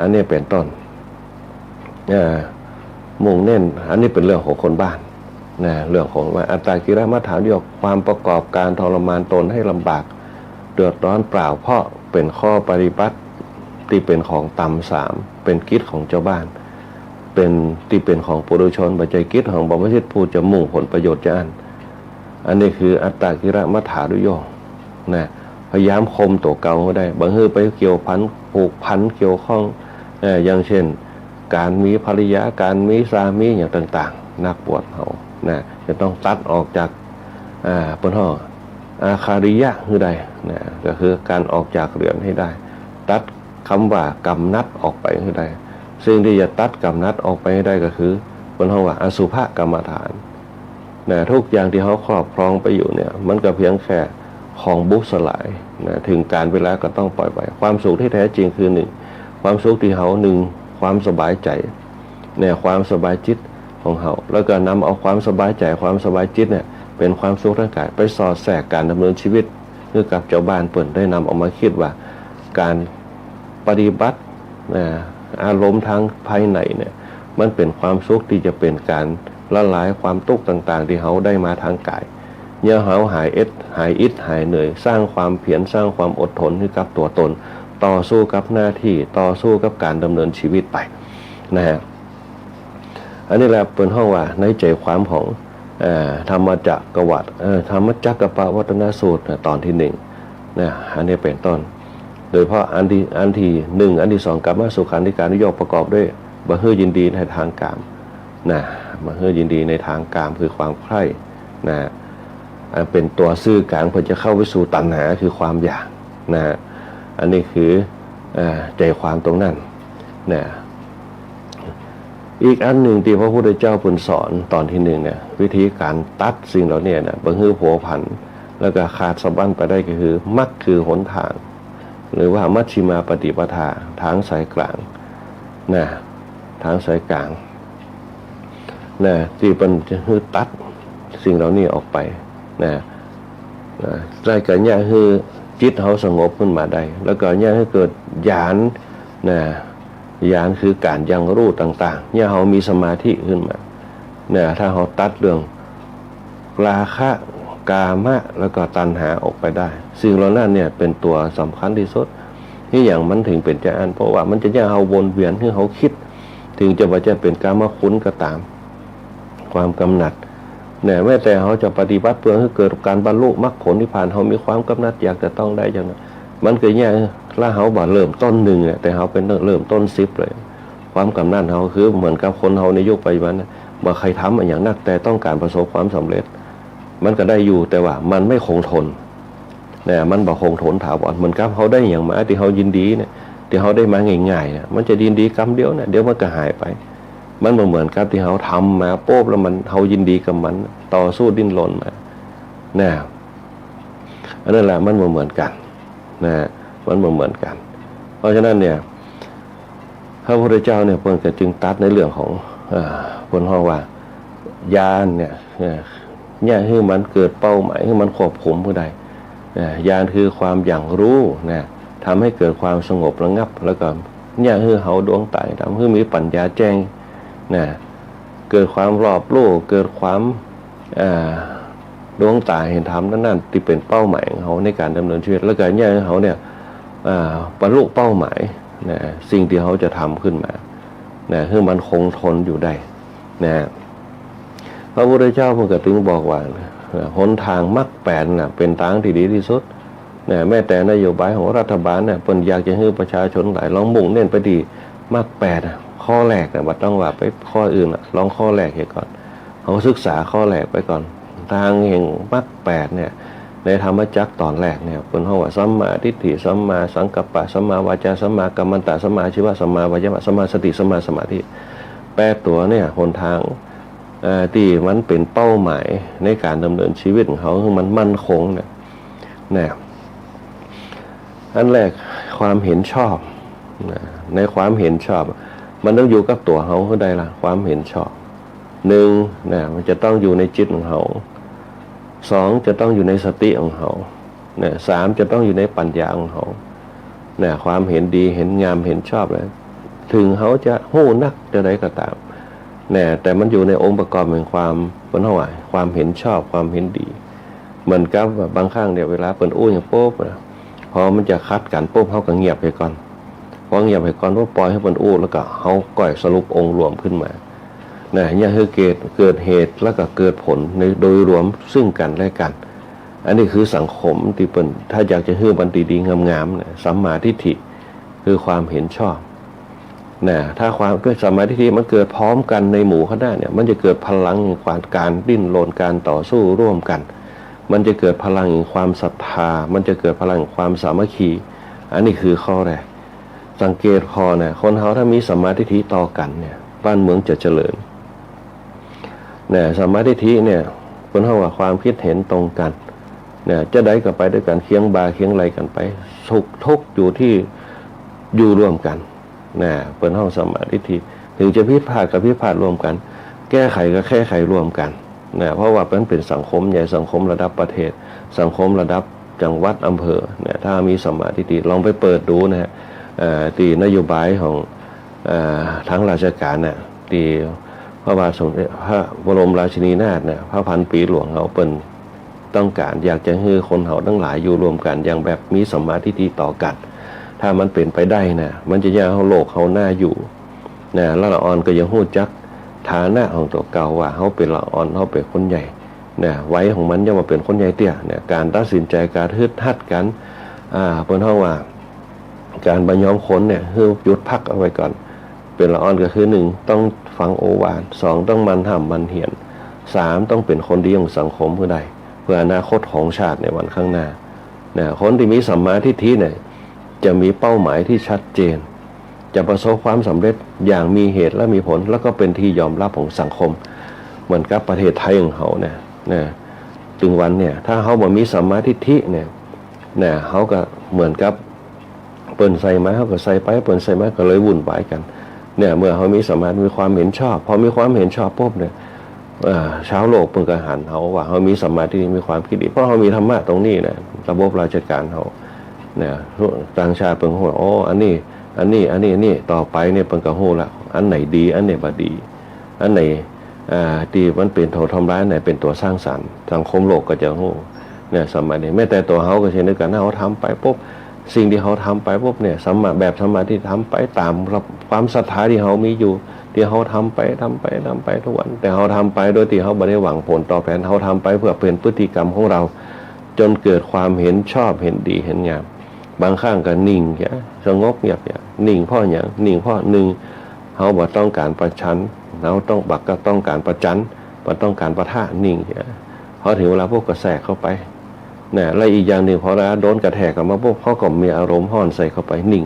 อันนี้เป็นต้นมุ่งเน้นอันนี้เป็นเรื่องของคนบ้านเรื่องของว่าอัตตากิลมัฏฐานุโยคความประกอบการทรมานตนให้ลำบากเดือดร้อนเปล่าเพราะเป็นข้อปฏิบัติที่เป็นของต่ำสามเป็นกิจของเจ้าบ้านเป็นที่เป็นของปุถุชนปัจจัยกิจของบรรพชิตผู้จะมุ่งผลประโยชน์จะอันนี้คืออัตตากิลมัฏฐานุโยคพยายามคมตัวเก่าก็ได้บางทีไปเกี่ยวพันผูกพันเกี่ยวข้องอย่างเช่น การมีภรรยาการมีสามีอย่างต่างๆนักบวชเขานะจะต้องตัดออกจากปนห้ออาคาริยะคือใดนะก็คือการออกจากเรือนให้ได้ตัดคำว่ากำนัดออกไปให้ได้ซึ่งที่จะตัดกำนัดออกไปให้ได้ก็คือปนห้อว่าอสุภกรรมฐานนะทุกอย่างที่เขาครอบครองไปอยู่เนี่ยมันก็เพียงแค่ของบุสลายนะถึงการเวลาก็ต้องปล่อยไปความสุขที่แท้จริงคือหนึ่งความสุขที่เขาหนึ่งความสบายใจเนี่ยความสบายจิตของเขาแล้วก็นำเอาความสบายใจความสบายจิตเนี่ยเป็นความสุขร่างกายไปสอดแทรกการดำเนินชีวิตเพื่อกับเจ้าบ้านเปิ่นได้นำออกมาคิดว่าการปฏิบัติอารมณ์ทางภายในเนี่ยมันเป็นความสุขที่จะเป็นการละลายความทุกข์ต่างๆที่เขาได้มาทางกายเนี่ยเขาหายอิดหายเหนื่อยสร้างความเพียรสร้างความอดทนให้กับตัวตนต่อสู้กับหน้าที่ต่อสู้กับการดำเนินชีวิตไปนะฮะอันนี้แหละเป็นห้องว่าในใจความของธรรมจักรวัตรธรรมจักรปวัตนสูตรตอนที่หนึ่งนะอันนี้เป็นต้นโดยเพราะอันที่หนึ่งอันที่สองกรรมสุขันธิการนิโยคประกอบด้วยบังเฮยินดีในทางกามนะบังเฮยินดีในทางกามคือความใคร่นะเป็นตัวซื่อกลางเพื่อจะเข้าไปสู่ตัณหาคือความอยากนะอันนี้คือใจความตรงนั้นนะอีกอันหนึ่งที่พระพุทธเจ้าเพิ่นสอนตอนที่หนึ่งเนี่ยวิธีการตัดสิ่งเหล่านี้เนี่ยบังฮือผัวพันแล้วก็ขาดสะบั้นไปได้ก็คือมรรคคือหนทางหรือว่ามัชฌิมาปฏิปทาทางสายกลางนะทางสายกลางนะที่เป็นจะฮือตัดสิ่งเหล่านี้ออกไปนะได้กันเนี่ยคือจิตเขาสงบขึ้นมาได้แล้วก็เนี่ยให้เกิดญาณนะญาณคือการยังรู้ต่างๆเนี่ยเขามีสมาธิขึ้นมาเนี่ยถ้าเขาตัดเรื่องราคะกามะแล้วก็ตัณหาออกไปได้สิ่งเหล่านั้นเนี่ยเป็นตัวสำคัญที่สุดที่อย่างมันถึงเป็นญาณเพราะว่ามันจะเนี่ยเขาวนเวียนให้เขาคิดถึงจะว่าจะเป็นกามคุณก็ตามความกำหนัดเนี่ยแม้แต่เขาจะปฏิบัติเพื่อให้เกิดการบรรลุมรรคผลนิพพานเขามีความกำหนัดอยากจะต้องได้อย่างนั้นมันก็เนี่ยถ้าเขาบอกเริ่มต้นหนึ่งแต่เขาเป็นเริ่มต้น10เลยความกำหนัดเขาคือเหมือนกับคนเขาในยุคปัจจุบันเมื่อใครทำอย่างนักแต่ต้องการประสบความสำเร็จมันก็ได้อยู่แต่ว่ามันไม่คงทนเนี่ยมันบอกคงทนถาวรเหมือนกับเขาได้อย่างมาที่เขายินดีเนี่ยที่เขาได้มาง่ายๆเนี่ยมันจะยินดีกรรมเดียวเนี่ยเดี๋ยวมันก็หายไปมันเหมือนกับที่เขาทำมาโป๊บแล้วมันเขายินดีกับมันต่อสู้ดิ้นรนมาเนี่ยอันนั้นแหละมันเหมือนกันนะมันเหมือนกันเพราะฉะนั้นเนี่ยพระพุทธเจ้าเนี่ยเพิ่งจะจึงตัดในเรื่องของคนห้องว่าญาณเนี่ยให้มันเกิดเป้าหมายให้มันควบคุมผู้ใดญาณคือความอย่างรู้นะทำให้เกิดความสงบระงับแล้วก็เนี่ยให้เขาดวงตาทำให้มีปัญญาแจ้งนะเกิดความรอบรู้เกิดความดวงตาเห็นธรรมนั่นที่เป็นเป้าหมายของเขาในการดำเนินชีวิตแล้วก็เนี่ยเขาเนี่ยบรรลุเป้าหมายนะสิ่งที่เขาจะทำขึ้นมานะให้มันคงทนอยู่ได้นะพระพุทธเจ้าเพิ่งกระตึงบอกว่าหนทางมรรคแปดน่ะเป็นทางที่ดีที่สุดนะแม้แต่นโยบายของรัฐบาลเนี่ยเพิ่นอยากจะให้ประชาชนหลายลองมุ่งเน้นไปที่มรรคแปดข้อแรกนะบัดต้องว่าไปข้ออื่นลองข้อแรกก่อนเขาศึกษาข้อแรกไปก่อนทางแห่งมรรคแปดเนี่ยในธรรมจักรตอนแรกเนี่ยเป็นห้องว่าสัมมาทิฏฐิสัมมาสังกัปปะสัมมาวาจาสัมมากัมมันตะสัมมาชีวะสัมมาวายามะสัมมาสติสัมมาสมาธิ8ตัวเนี่ยหนทางที่มันเป็นเป้าหมายในการดำเนินชีวิตของเขาคือมันมั่นคงเนี่ยอันแรกความเห็นชอบในความเห็นชอบมันต้องอยู่กับตัวเขาคือใดล่ะความเห็นชอบหนึ่งนะมันจะต้องอยู่ในจิตของเขาสองจะต้องอยู่ในสติของเขาเนี่ยสามจะต้องอยู่ในปัญญาของเขาเนี่ยความเห็นดีเห็นงามเห็นชอบเลยถึงเขาจะหู้นักจะได้ก็ตามเนี่ยแต่มันอยู่ในองค์ประกอบแห่งความเป็นเท่าไหร่ความเห็นชอบความเห็นดีเหมือนกับบางครั้งเนี่ยเวลาเป็นอู้อย่างโป๊บพอมันจะคัดกันโป๊บเขาก็เงียบไปก่อนพอเงียบไปก่อนว่าปล่อยให้เป็นอู้แล้วก็เขาก่อยสรุปองค์รวมขึ้นมาเนี่ยคือเกิดเหตุแล้วก็เกิดผลในโดยรวมซึ่งกันและกัน อันนี้คือสังคมที่เป็นถ้าอยากจะให้บันดีๆงามๆเนี่ยสัมมาทิฏฐิคือความเห็นชอบ นะถ้าความด้วยสัมมาทิฏฐิมันเกิดพร้อมกันในหมู่คณะเนี่ยมันจะเกิดพลังแห่งการดิ้นรนการต่อสู้ร่วมกันมันจะเกิดพลังแห่งความศรัทธามันจะเกิดพลังแห่งความสามัคคีอันนี้คือข้อแรกสังเกตพอเนี่ยคนเขาถ้ามีสัมมาทิฏฐิต่อกันเนี่ยบ้านเมืองจะเจริญเนี่ยสัมมาทิฏฐิเนี่ยคนเขาว่าความคิดเห็นตรงกันเนี่ยจะได้ก็ไปด้วยกันเคียงบ่าเคียงไหลกันไปสุขทุกข์อยู่ที่อยู่ร่วมกันนะเป็นห้องสัมมาทิฏฐิถึงจะพิพาทกับพิพาทร่วมกันแก้ไขก็แก้ไขร่วมกันนะเพราะว่าเป็นสังคมใหญ่สังคมระดับประเทศสังคมระดับจังหวัดอำเภอเนี่ยถ้ามีสัมมาทิฏฐิลองไปเปิดดูนะฮะตีนโยบายของทั้งราชการเนี่ยตีพระบาทสมเด็จพระบรมราชินีนาถเนี่ยพระพันปีหลวงเขาเป็นต้องการอยากจะให้คนเขาทั้งหลายอยู่รวมกันอย่างแบบมีสัมมาทิฏฐิต่อกันถ้ามันเป็นไปได้นะมันจะย่าเขาโลกเขาหน้าอยู่นะแล้วละอ่อนก็ยังหู้จักฐานะของตัวเก่าว่าเขาเป็นละอ่อนเขาเป็นคนใหญ่นะไว้ของมันจะมาเป็นคนใหญ่เตี้ยเนี่ยการตัดสินใจการฮึดฮัดกันเป็นห้องว่าการบรรยอมคนเนี่ยคือหยุดพักเอาไว้ก่อนเป็นละอ่อนก็คือ1ต้องฟังโอวาท2ต้องมันทำมันเหียน3ต้องเป็นคนดีของสังคมเพื่อใดเพื่ออนาคตของชาติในวันข้างหน้าเนี่ยคนที่มีสัมมาทิฏฐิเนี่ยจะมีเป้าหมายที่ชัดเจนจะประสบความสำเร็จอย่างมีเหตุและมีผลแล้วก็เป็นที่ยอมรับของสังคมเหมือนกับประเทศไทยของเขาเนี่ยถึงวันเนี่ยถ้าเขาบ่มีสัมมาทิฏฐิเนี่ยเขาก็เหมือนกับเปิ้นใส่ไม้เขาก็ใส่ไปเปิ้นใส่ไม้ก็เลยวุ่นวายกันเนี่ยเมื่อเขามีสัมมามีความเห็นชอบพอมีความเห็นชอบปุ๊บเนี่ยชาวโลกเพิ่นก็หันเขาว่าเขามีสัมมาทิฏฐิมีความคิดดีเพราะเขามีธรรมะตรงนี้นะระบบราชการเขาเนี่ยต่างชาติเพิ่นก็ว่าอ๋ออันนี้ต่อไปเนี่ยเพิ่นก็ฮู้ละอันไหนดีอันไหนบ่ดีอันไหนที่มันเป็นโทษทำร้ายไหนเป็นตัวสร้างสรรค์สังคมโลกก็จะฮู้เนี่ยสมัยนี้แม้แต่ตัวเขาก็เช่นเดียวกันถ้าเขาทำไปปุ๊บสิ่งที่เขาทำไปปุ๊บเนี่ยสัมมาแบบสัมมาที่ทำไปตามความศรัทธาที่เขามีอยู่ที่เขาทำไปทุกวันแต่เขาทำไปโดยที่เขาไม่ได้หวังผลตอบแทนเขาทำไปเพื่อเป็นพฤติกรรมของเราจนเกิดความเห็นชอบเห็นดีเห็นงามบางครั้งก็นิ่งสงบเงียบนิ่งเพราะอย่างนิ่งเพราะ1เขาบ่ต้องการประชันเขาต้องบักก็ต้องการประจันบ่ต้องการประทะนิ่งพอถึงเวลาพวกกระแสเข้าไปเนี่ยและอีกอย่างหนึ่งพอแล้วโดนกระแทกกับมาพวกเขาก็มีอารมณ์ห่อนใส่เข้าไปนิ่ง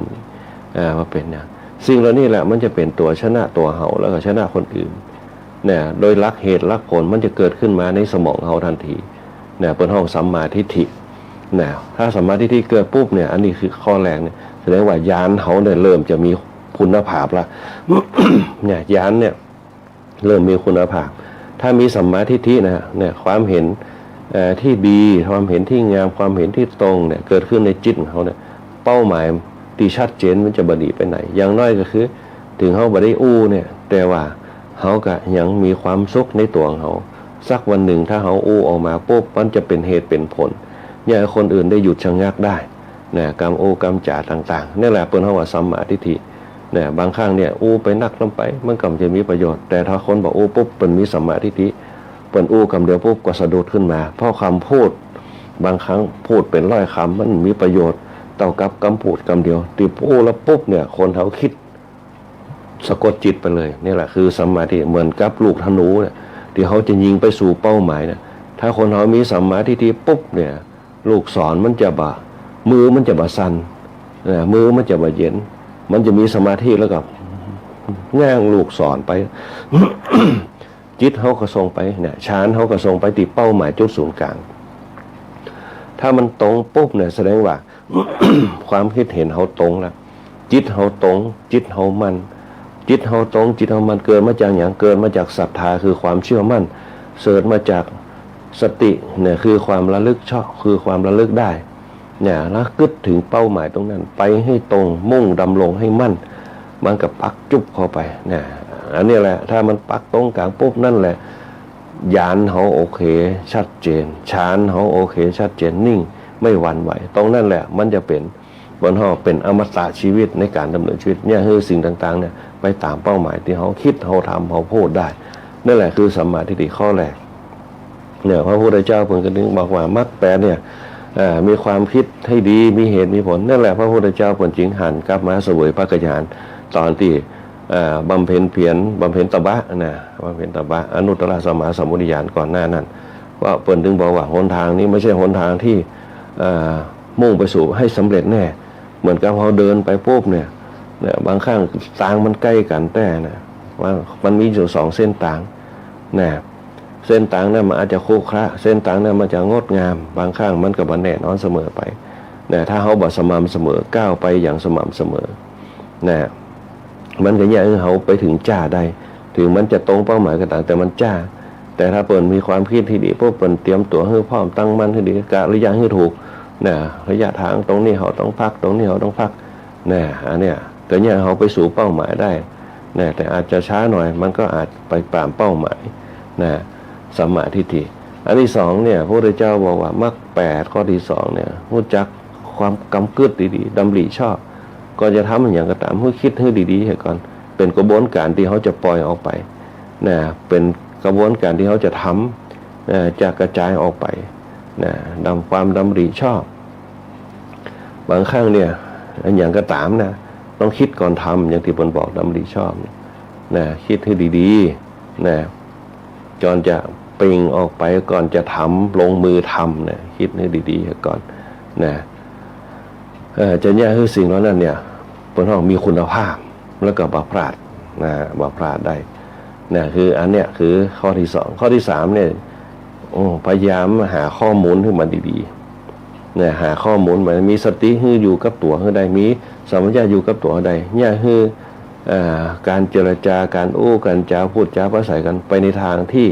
มาเป็นเนี่ยสิ่งเหล่านี้แหละมันจะเป็นตัวชนะตัวเฮาแล้วก็ชนะคนอื่นเนี่ยโดยลักเหตุลักผลมันจะเกิดขึ้นมาในสมองเฮาทันทีเนี่ยเป็นห้องสัมมาทิฏฐิเนี่ยถ้าสัมมาทิฏฐิเกิดปุ๊บเนี่ยอันนี้คือข้อแรกเนี่ยแสดงว่ายานเฮาเนี่ยเริ่มจะมีคุณภาพละ เนี่ยยานเนี่ยเริ่มมีคุณภาพถ้ามีสัมมาทิฏฐินะเนี่ยความเห็นที่ดีความเห็นที่งามความเห็นที่ตรงเนี่ยเกิดขึ้นในจิตของเขาเนี่ยเป้าหมายที่ชัดเจนมันจะบดีไปไหนอย่างน้อยก็คือถึงเขาบดีอู้เนี่ยแต่ว่าเขาก็ยังมีความสุขในตัวของเขาสักวันหนึ่งถ้าเขาอู้ออกมาปุ๊บมันจะเป็นเหตุเป็นผลอย่าให้คนอื่นได้หยุดชะงักได้เนี่ยกรรมโอกรรมจ่าต่างๆนี่แหละเป็นเขาว่าสัมมาทิฏฐิเนี่ยบางครั้งเนี่ยอู้ไปนักลงไปมันก็จะมีประโยชน์แต่ถ้าคนบอกอู้ปุ๊บเป็นมีสัมมาทิฏฐิเปิดอู้คำเดียวปุ๊บก็สะดุดขึ้นมาเพราะคำพูดบางครั้งพูดเป็นร้อยคำมันมีประโยชน์เท่ากับคำพูดคำเดียวตีพูดแล้วปุ๊บเนี่ยคนเขาคิดสะกดจิตไปเลยนี่แหละคือสัมมาทิฏฐิเหมือนกับลูกธนูเนี่ยที่เขาจะยิงไปสู่เป้าหมายเนี่ยถ้าคนเขามีสัมมาทิฏฐิปุ๊บเนี่ยลูกศรมันจะบ่ามือมันจะบ่าสั่นมือมันจะบ่าเย็นมันจะมีสมาธิแล้วกับง่างลูกศรไป จิตเขาก็ส่งไปเนี่ยฌานเขาก็ส่งไปติดเป้าหมายจุดศูนย์กลางถ้ามันตรงปุ๊บเนี่ยแสดงว่า ความคิดเห็นเขาตรงแล้วจิตเขาตรงจิตเขามันจิตเขาตรงจิตเขามันเกิดมาจากอย่างเกิดมาจากศรัทธาคือความเชื่อมั่นเสริฐมาจากสติเนี่ยคือความระลึกชอบคือความระลึกได้เนี่ยแล้วกึศถึงเป้าหมายตรงนั้นไปให้ตรงมุ่งดำรงให้มั่นมันกับปักจุบเข้าไปเนี่ยอันนี้แหละถ้ามันปักตรงกลางปุ๊บนั่นแหละยานเขาโอเคชัดเจนฌานเขาโอเคชัดเจนนิ่งไม่หวั่นไหวตรงนั่นแหละมันจะเป็นบนห้อเป็นอมตะชีวิตในการดำเนินชีวิตเนี่ยคือสิ่งต่างๆเนี่ยไปตามเป้าหมายที่เขาคิดเขาทำเขาพูดได้นั่นแหละคือสัมมาทิฏฐิข้อแรกเนี่ยพระพุทธเจ้าเพิ่งกระดึงบอกว่ามรรคแปดเนี่ยมีความคิดให้ดีมีเหตุมีผลนั่นแหละพระพุทธเจ้าเพิ่งจึงหันกลับมาเสวยพระกัญญาณตอนที่ บำเพ็ญเพียรบำเพ็ญตบะนะบำเพ็ญตบะอนุตตรสัมมาสัมพุทธญาณก่อนหน้านั้นว่าเปิ่นถึงบอกว่าหนทางนี้ไม่ใช่หนทางที่มุ่งไปสู่ให้สำเร็จแน่เหมือนกับเราเดินไปปุ๊บเนี่ยบางครั้งทางมันใกล้กันแต่นะว่ามันมีอยู่2เส้นทางนะเส้นทางนั้นมันอาจจะคู่คระเส้นทางนั้นมันจะงดงามบางครั้งมันก็บ่แน่นอนเสมอไปนะถ้าเขาบ่สม่ำเสมอก้าวไปอย่างสม่ำเสมอนะมันก็อย่างเขาไปถึงจ้าได้ถึงมันจะตรงเป้าหมายก็ตามแต่มันจ้าแต่ถ้าเปิ่นมีความคิดที่ดีพวกเปิ่นเตรียมตัวให้พร้อมตั้งมั่นให้ดีกะระยะให้ถูกนะระยะทางตรงนี้เขาต้องพักตรงนี้เขาต้องพักนะอันเนี้ยก็เนี่ยเขาไปสู่เป้าหมายได้นะแต่อาจจะช้าหน่อยมันก็อาจไปตามเป้าหมายนะสัมมาทิฏฐิอันที่2เนี่ยพระพุทธเจ้าบอกว่ามรรค8ข้อที่2เนี่ยรู้จักความกำกึดดีๆดำริชอบก็จะทำอย่างก็ตามให้คิดให้ดีๆให้ก่อนเป็นกระบวนการที่เขาจะปล่อยออกไปนะเป็นกระบวนการที่เขาจะทำจะกระจายออกไปนะดำความดำริชอบบางครั้งเนี่ยอย่างก็ตามนะต้องคิดก่อนทำอย่างที่ผมบอกดำริชอบนะคิดให้ดีๆนะจนจะเปล่งออกไปก่อนจะทำลงมือทำนะคิดให้ดีๆก่อนนะจะเนี่ยคือสิ่งเหล่านั้นเนี่ยเป็นห้องมีคุณภาพแล้วก็บ่พลาดนะบ่พลาดได้นะคืออันเนี้ยคือข้อที่2ข้อที่3เนี่ยพยายามหาข้อมูลให้มันดีๆเนี่ยหาข้อมูลมันมีสติให้อยู่กับตัวให้ได้มีสัมปชัญญะอยู่กับตัวให้ได้เนี่ยคือการเจรจาการการจาพูดจาภาษากันไปในทางที่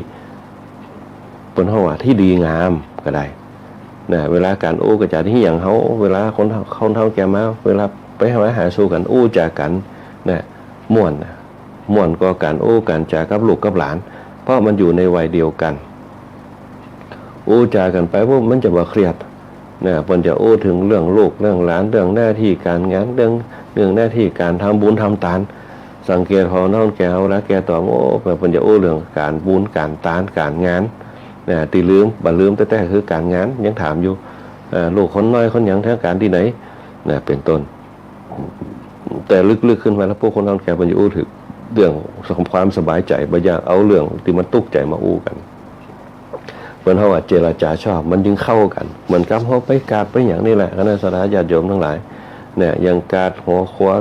เป็นห้องว่าที่ดีงามก็ได้นะเวลาการกระจาที่อย่างเขาเวลาคนเท่าแก่มาเวลาไปหาสู้กันจากกันนะม่วนก็การการจากับลูกกับหลานเพราะมันอยู่ในวัยเดียวกันจากันไปพวกมันจะบ่เครียดนะเพิ่นจะถึงเรื่องลูกเรื่องหลานเรื่องหน้าที่การงานเรื่องหน้าที่การทำบุญทำทานสังเกตพอน้องแกเอาแล้วแกตอบเพิ่นจะเรื่องการบุญการทานการงานนะตีลืมบ่ลืมแต่คือการงานยังถามอยู่ลูกคนน้อยคนหยังทางการที่ไหนนะเป็นต้นแต่ลึกๆขึ้นมาแล้วพวกคนน้องแกเพิ่นจะถึงเรื่องความสบายใจบ่อยากเอาเรื่องที่มันตุกใจมากันเหมือนเขาว่าเจรจาชอบมันจึงเข้ากันเหมือนกับเขาไปกราบไปอย่างนี้แหละคณะสัตยาญาติโยมทั้งหลายเนี่ยอย่างการหัวขวา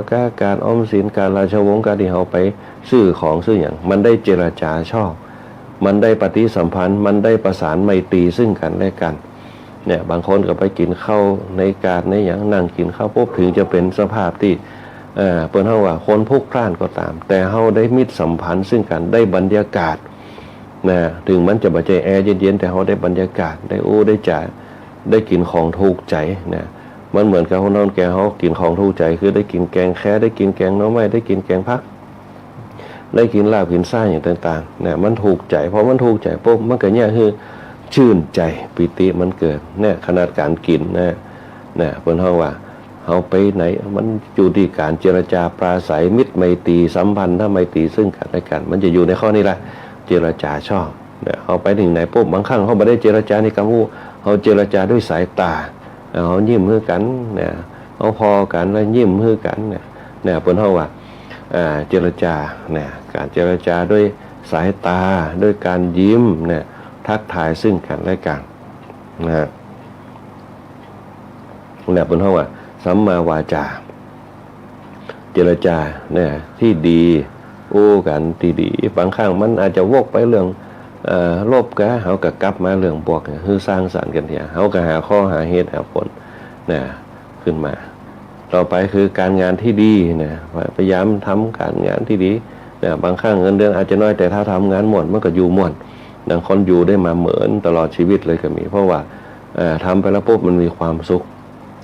การออมสินการราชวงศ์การที่เขาไปซื้อของซื้ออย่างมันได้เจรจาชอบมันได้ปฏิสัมพันธ์มันได้ประสานไมตรีซึ่งกันและกันเนี่ยบางคนก็ไปกินข้าวในการในอย่างนั่งกินข้าวปุ๊บถึงจะเป็นสภาพที่เปิ้นเฮาว่าคนพลุกพล่านก็ตามแต่เฮาได้มิตรสัมพันธ์ซึ่งกันได้บรรยากาศนะถึงมันจะบ่ใจแอร์เย็นๆแต่เฮาได้บรรยากาศได้ได้จ่าได้กินของถูกใจนะมันเหมือนกับคนนอนแกเฮากินของถูกใจคือได้กินแกงแค่ได้กินแกงหน่อไม้ได้กินแกงผักได้กินลาบกินซ่าอย่างต่างๆนะมันถูกใจเพราะมันถูกใจปุ๊บมันก็เนี่ยคือชื่นใจปิติมันเกิดเนี่ยขนาดการกินนะเพิ่นเฮาว่าเฮาไปไหนมันอยู่ที่การเจรจาปราศัยมิตรไมตรีสัมพันธ์ถ้าไมตรีซึ่งกันและกันมันจะอยู่ในข้อนี้แหละเจรจาชอบเนี่ยเฮาไปถึงไหนปุ๊บบางครั้งเฮาบ่ได้เจรจาในคำพูดเฮาเจรจาด้วยสายตาเฮายิ้มให้กันเนี่ยเฮาพอกันแล้วยิ้มให้กันเนี่ยเพิ่นเฮาว่าเจรจาเนี่ยการเจรจาด้วยสายตาด้วยการยิ้มเนี่ยทักทายซึ่งกันและกันนะเนี่ยเพิ่นเฮาว่าสัมมาวาจาเจรจาเนี่ยที่ดีกันที่ดีบางครั้งมันอาจจะวกไปเรื่องลบก็เฮาก็กลับมาเรื่องบวกคือสร้างสรรค์กันเถียเฮาก็หาข้อหาเหตุหาผลนะขึ้นมาต่อไปคือการงานที่ดีนะพยายามทำการงานที่ดีนะบางครั้งเงินเดือนอาจจะน้อยแต่ถ้าทำงานม่วนมันก็อยู่ม่วนบางคนอยู่ได้มาเหมือนตลอดชีวิตเลยก็มีเพราะว่าทำไปแล้วปุ๊บมันมีความสุข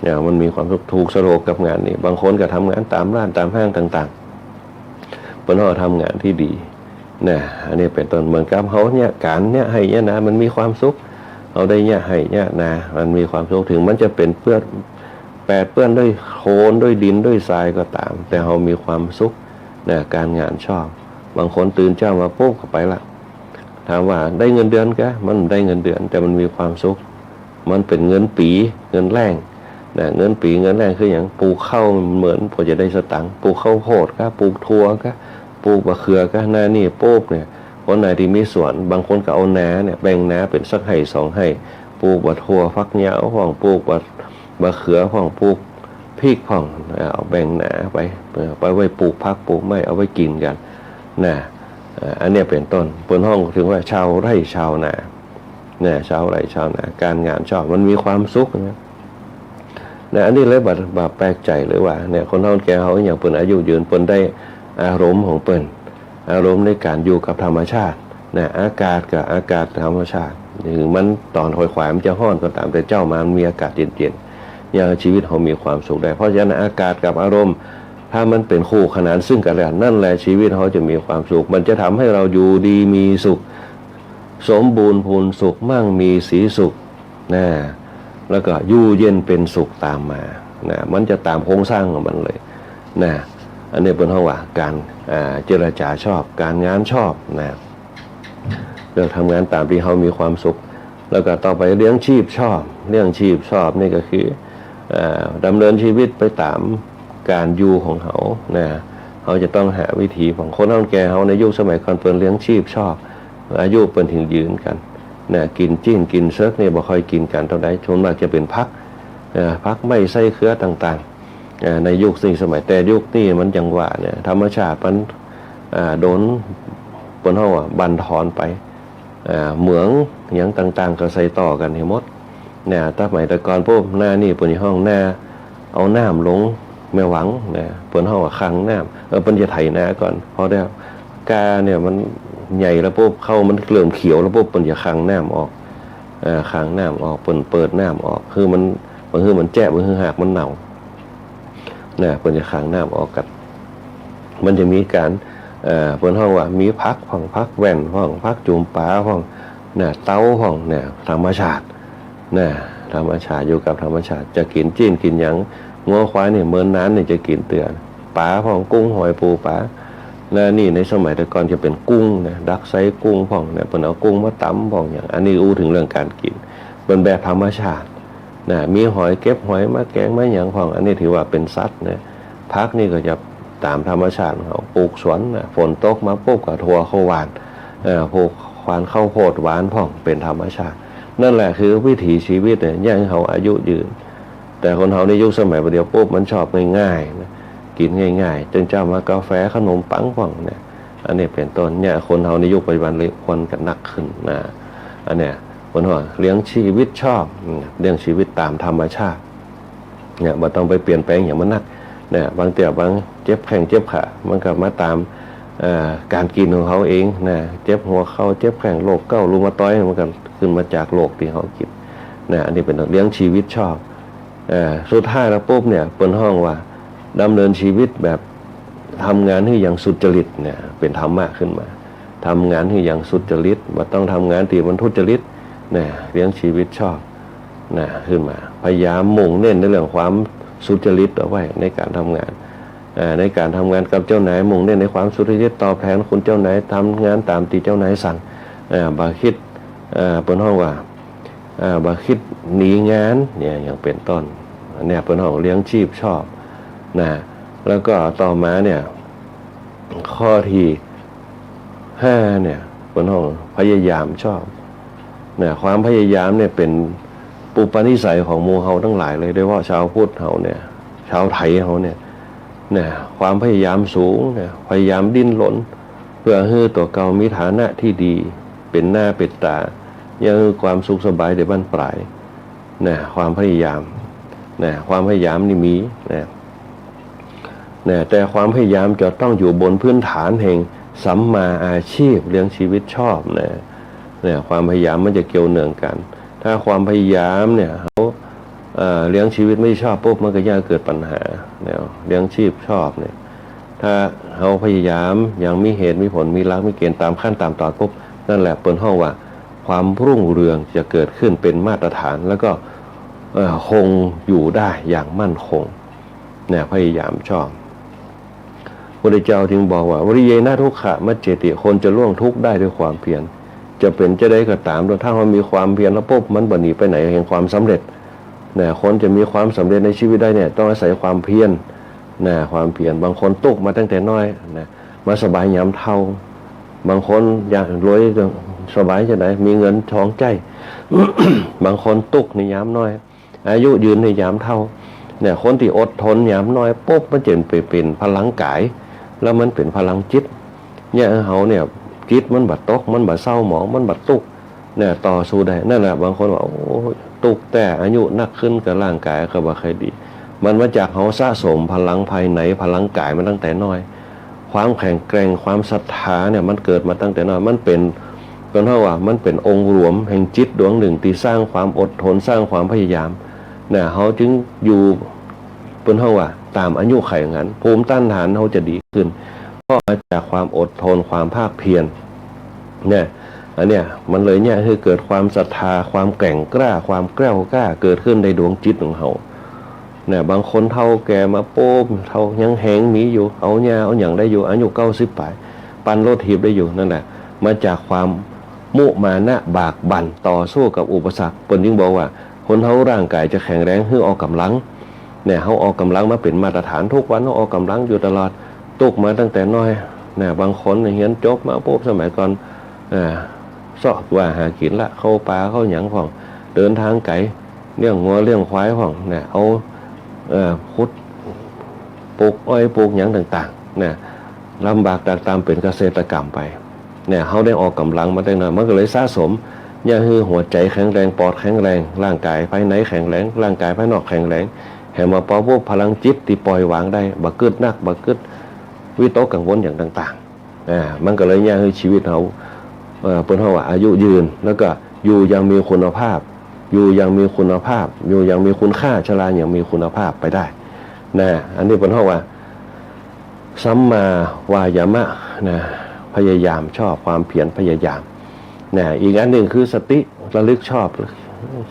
เนี่ยมันมีความสุขถูกสโลกกับงานนี้บางคนก็ทำงานตามร้านตามห้างต่างๆเพิ่นทำงานที่ดีเนี่ยอันนี้เป็นต้นเหมือนกับเขาเนี่ยการเนี่ยให้เนี่ยนะมันมีความสุขเอาได้เนี่ยให้เนี่ยนะมันมีความสุขถึงมันจะเป็นเปื้อนแปดเปื้อนด้วยโคลนด้วยดินด้วยทรายก็ตามแต่เขามีความสุขเนี่ยการงานชอบบางคนตื่นเช้ามาปุ๊บก็ไปละถามว่าได้เงินเดือนกะมันได้เงินเดือนแต่มันมีความสุขมันเป็นเงินปีเงินแรงนะเงินปีเงินแรงคืออย่างปลูกข้าวเหมือนพอจะได้สตังค์ปลูกข้าวโพดก็ปลูกถั่วก็ ปลูกมะเขือก็หน้านี่ปุ๊บเนี่ยคนไหนที่มีสวนบางคนก็เอานาเนี่ยแบ่งนาเป็นสักไห่สองไห่ปลูกบัดทั่วฟักเหญ้าห้องปลูกบัดมะเขือห้องปลูกพริกห้องเอาแบ่งนาไปไว้ปลูกพักปลูกไม้เอาไว้กินกันนะอันนี้เป็นต้นบนห้องถึงว่าชาวไร่ชาวนาเนี่ยชาวไร่ชาวนาการงานชอบมันมีความสุขนะอันนี้เลยบาแปลกใจเลยว่าเนี่ยคนเฒ่าแก่เขาอย่างเปิ้นอายุยืนเปิ้นได้อารมณ์ของเปิ้นอารมณ์ในการอยู่กับธรรมชาตินะอากาศกับอากาศธรรมชาติถึงมันตอนค่อยๆมันจะร้อนก็ตามแต่เจ้ามันมีอากาศเย็นๆอย่างชีวิตเขามีความสุขได้เพราะฉะนั้นอากาศกับอารมณ์ถ้ามันเป็นคู่ขนานซึ่งกันและกันนั่นแหละชีวิตเขาจะมีความสุขมันจะทำให้เราอยู่ดีมีสุขสมบูรณ์พูนสุขมั่งมีสีสุขนะแล้วก็อยู่เย็นเป็นสุขตามมานะมันจะตามโครงสร้างของมันเลยนะอันนี้เป็นเพราะว่าการเจรจาชอบการงานชอบนะเรื่องทำงานตามที่เขามีความสุขแล้วก็ต่อไปเลี้ยงชีพชอบเรื่องชีพชอบนี่ก็คือดำเนินชีวิตไปตามการอยู่ของเขานะเขาจะต้องหาวิธีของคนเฒ่าแก่เขาในยุคสมัยก่อนเปิดเลี้ยงชีพชอบอายุเปิดถึงยืนกันนะกินจิ้นกินเซิร์กเนี่ยบ่ค่อยกินกันเท่าใดชนมากจะเป็นพักไม่ใส่เครือต่างๆในยุคสิ่งสมัยแต่ยุคนี้มันจังหวะเนี่ยธรรมชาติมันโดนปนห้องบันทอนไปเหมืองอย่างต่างๆก็ใส่ต่อกันให้หมดเนี่ยตั้งสมัยแต่ก่อนปุ๊บหน้านี่ปนห้องหน้าเอาน้ำลงแม่หวังเนี่ยปนห้องขังน้ำปนจะไถนาก่อนเพราะได้กาเนี่ยมันใหญ่แล้วปุ๊บเข้ามันเริ่มเขียวแล้วปุ๊บปนจะขังน้ำออกขังน้ำออกเปิดน้ำออกคือมันแจ้มันหักมันเน่าเนี่ยปนจะขังน้ำออกกันมันจะมีการเปิ้นห้องว่ามีพักแว่นห้องพักจุ่มปลาห้องเนี่ยเต้าห้องเนี่ยธรรมชาติเนี่ยธรรมชาติอยู่กับธรรมชาติจะกินจิ้นกินหยังงัวควายเนี่ยเมินน้ำเนี่ยจะกินเตือนปลาห้องกุ้งหอยปูปลาแล้วนี่ในสมัยแต่ก่อนจะเป็นกุ้งนะดักไซกุ้งห้องเนี่ยเปิ้นเอากุ้งมาตำห้องอย่างอันนี้อู้ถึงเรื่องการกินเป็นแบบธรรมชาตินะมีหอยเก็บหอยมาแกงมาหยังห้องอันนี้ถือว่าเป็นสัตว์นะพักนี่ก็จะตามธรรมชาติเขาปลูกสวนฝนตกมาปุ๊บกับถั่วข้าวหวานปลูกควานข้าวโพดหวานพ่องเป็นธรรมชาตินั่นแหละคือวิถีชีวิตเนี่ยย่างเขาอายุยืนแต่คนเขาในยุคสมัยประเดี๋ยวปุ๊บมันชอบง่ายๆนะกินง่ายๆจนเจ้ามากาแฟขนมปังพ่องเนี่ยอันนี้เป็นต้นเนี่ยคนเขาในยุคปัจจุบันเลยควรกันหนักขึ้นนะอันเนี้ยคนเขาเลี้ยงชีวิตชอบเลี้ยงชีวิตตามธรรมชาติเนี่ยมันต้องไปเปลี่ยนแปลงอย่างมันนักเนี่ยบางเตี่ยบางเจ็บแข้งเจ็บขามันก็มาตามการกินของเขาเองนะเจ็บหัวเข่าเจ็บแข้งโรคเก้ารูมาตอยมันก็ขึ้นมาจากโรคที่เขากินนะอันนี้เป็นเลี้ยงชีวิตชอบสุดท้ายแล้วปุ๊บเนี่ยเป็นห้องว่าดำเนินชีวิตแบบทำงานที่อย่างสุจริตเนี่ยเป็นธรรมะขึ้นมาทำงานที่อย่างสุจริตว่าต้องทำงานที่มันทุจริตเนี่ยเลี้ยงชีวิตชอบนะขึ้นมาพยายามมุ่งเน้นในเรื่องความสุจริตเอาไว้ในการทำงานกับเจ้านายมุ่งเน้นในความสุจริตตอบแทนคุณเจ้านายทำงานตามที่เจ้านายสั่งบาคิดเป็นห้องว่าบาคิดหนีงานเนี่ยอย่างเป็นต้นเนี่ยเป็นห้องเลี้ยงชีพชอบนะแล้วก็ต่อมาเนี่ยข้อที่5เนี่ยเป็นห้องพยายามชอบเนี่ยความพยายามเนี่ยเป็นปุปนิสัยของหมู่เฮาทั้งหลายเลยโดยเฉพาะชาวพุทธเฮาเนี่ยชาวไทยเฮาเนี่ยความพยายามสูงเนี่ยพยายามดิ้นรนเพื่อให้ตัวเก่ามีฐานะที่ดีเป็นหน้าเป็นตายังความสุขสบายในบ้านปลายความพยายามความพยายามนี่มีแต่ความพยายามจะต้องอยู่บนพื้นฐานแห่งสัมมาอาชีพเลี้ยงชีวิตชอบความพยายามมันจะเกี่ยวเนื่องกันถ้าความพยายามเนี่ยเขาเลี้ยงชีวิตไม่ชอบปุ๊บมันก็ยากเกิดปัญหาเลี้ยงชีพชอบเนี่ยถ้าเขาพยายามอย่างมีเหตุมีผลมีหลักมีเกณฑ์ตามขั้นตามตอนปุ๊บนั่นแหละเปิดห้องว่าความรุ่งเรืองจะเกิดขึ้นเป็นมาตรฐานแล้วก็คงอยู่ได้อย่างมั่นคงพยายามชอบพระเจ้าจึงบอกว่าวริเยนะทุกขะมัจเจติคนจะล่วงทุกข์ได้ด้วยความเพียรจะเป็นจะได้ก็ตามถ้ามันมีความเพียรแล้วปุ๊บมันบ่หนีไปไหนแห่งความสำเร็จคนจะมีความสำเร็จในชีวิตได้เนี่ยต้องอาศัยความเพียรความเพียรบางคนตุกมาตั้งแต่น้อย มาสบายยามเท่าบางคนอยากรวยสบายจะไหนมีเงินท้องใจ บางคนตุกในยามน้อยอายุยืนในยามเท่าเนี่ยคนที่อดทนยามน้อยปุ๊บมันจะเป็นพลังกายแล้วมันเป็นพลังจิตเนี่ยเขาเนี่ยจิตมันบัดตกมันบัดเศร้าหมองมันบัดตุกเนี่ยต่อสู้ได้นั่นแหละบางคนบอกโอ้ตุกแต่อายุนักขึ้นกับร่างกายก็บ่ค่อยดีมันมาจากเขาสะสมพลังภายในพลังกายมาตั้งแต่น้อยความแข็งแกร่งความศรัทธาเนี่ยมันเกิดมาตั้งแต่น้อยมันเป็นก็เท่าว่ามันเป็นองค์รวมแห่งจิตดวงหนึ่งที่สร้างความอดทนสร้างความพยายามเนี่ยเขาจึงอยู่เป็นเท่าว่าตามอายุไขอย่างนั้นภูมิต้านทานเขาจะดีขึ้นเพราะมาจากความอดทนความภาคเพียรเนี่ยอันเนี้ยมันเลยเนี่ยคือเกิดความศรัทธาความแกร่งกล้าความแกล้วกล้าเกิดขึ้นในดวงจิตของเขาเนี่ยบางคนเท่าแก่มาโป๊บเท่ายังแหงมีอยู่เอาเนี่ยเอาอย่างได้อยู่อายุ90ปลายปันรถถีบได้อยู่นั่นแหละมาจากความมุมานะบากบั่นต่อสู้กับอุปสรรคปนยิ่งบอกว่าคนเท่าร่างกายจะแข็งแรงคือออกกำลังเนี่ยเขาออกกำลังมาเป็นมาตรฐานทุกวันเขาออกกำลังอยู่ตลอดตุกมาตั้งแต่น้อยเนี่ยบางคนเฮียนจบมาปุ๊บสมัยก่อนสอบว่าหากินละเข้าป่าเข้าหยังผ่องเดินทางไกลเลี้ยงงัวเลี้ยงควายผ่องเนี่ยเอาขุดปลูกอ้อยปลูกหยังต่างๆเนี่ยลำบากตามเป็นเกษตรกรรมไปเนี่ยเขาได้ออกกำลังมาตั้งนานมันก็เลยสะสมอย่าคือหัวใจแข็งแรงปอดแข็งแรงร่างกายภายในแข็งแรงร่างกายภายนอกแข็งแรงแห่มาพอพวกพลังจิตที่ปล่อยวางได้บักกึดนักบักกึดวิตกกังวลอย่างต่างๆมันก็เลยเนี่ยคือชีวิตเขาเป็นเท่าว่าอายุยืนแล้วก็อยู่ยังมีคุณภาพอยู่ยังมีคุณภาพอยู่ยังมีคุณค่าชราอย่างมีคุณภาพไปได้นะอันนี้เป็นเท่าว่าสัมมาวายามะนะพยายามชอบความเพียรพยายามนะอีกอันหนึ่งคือสติระลึกชอบ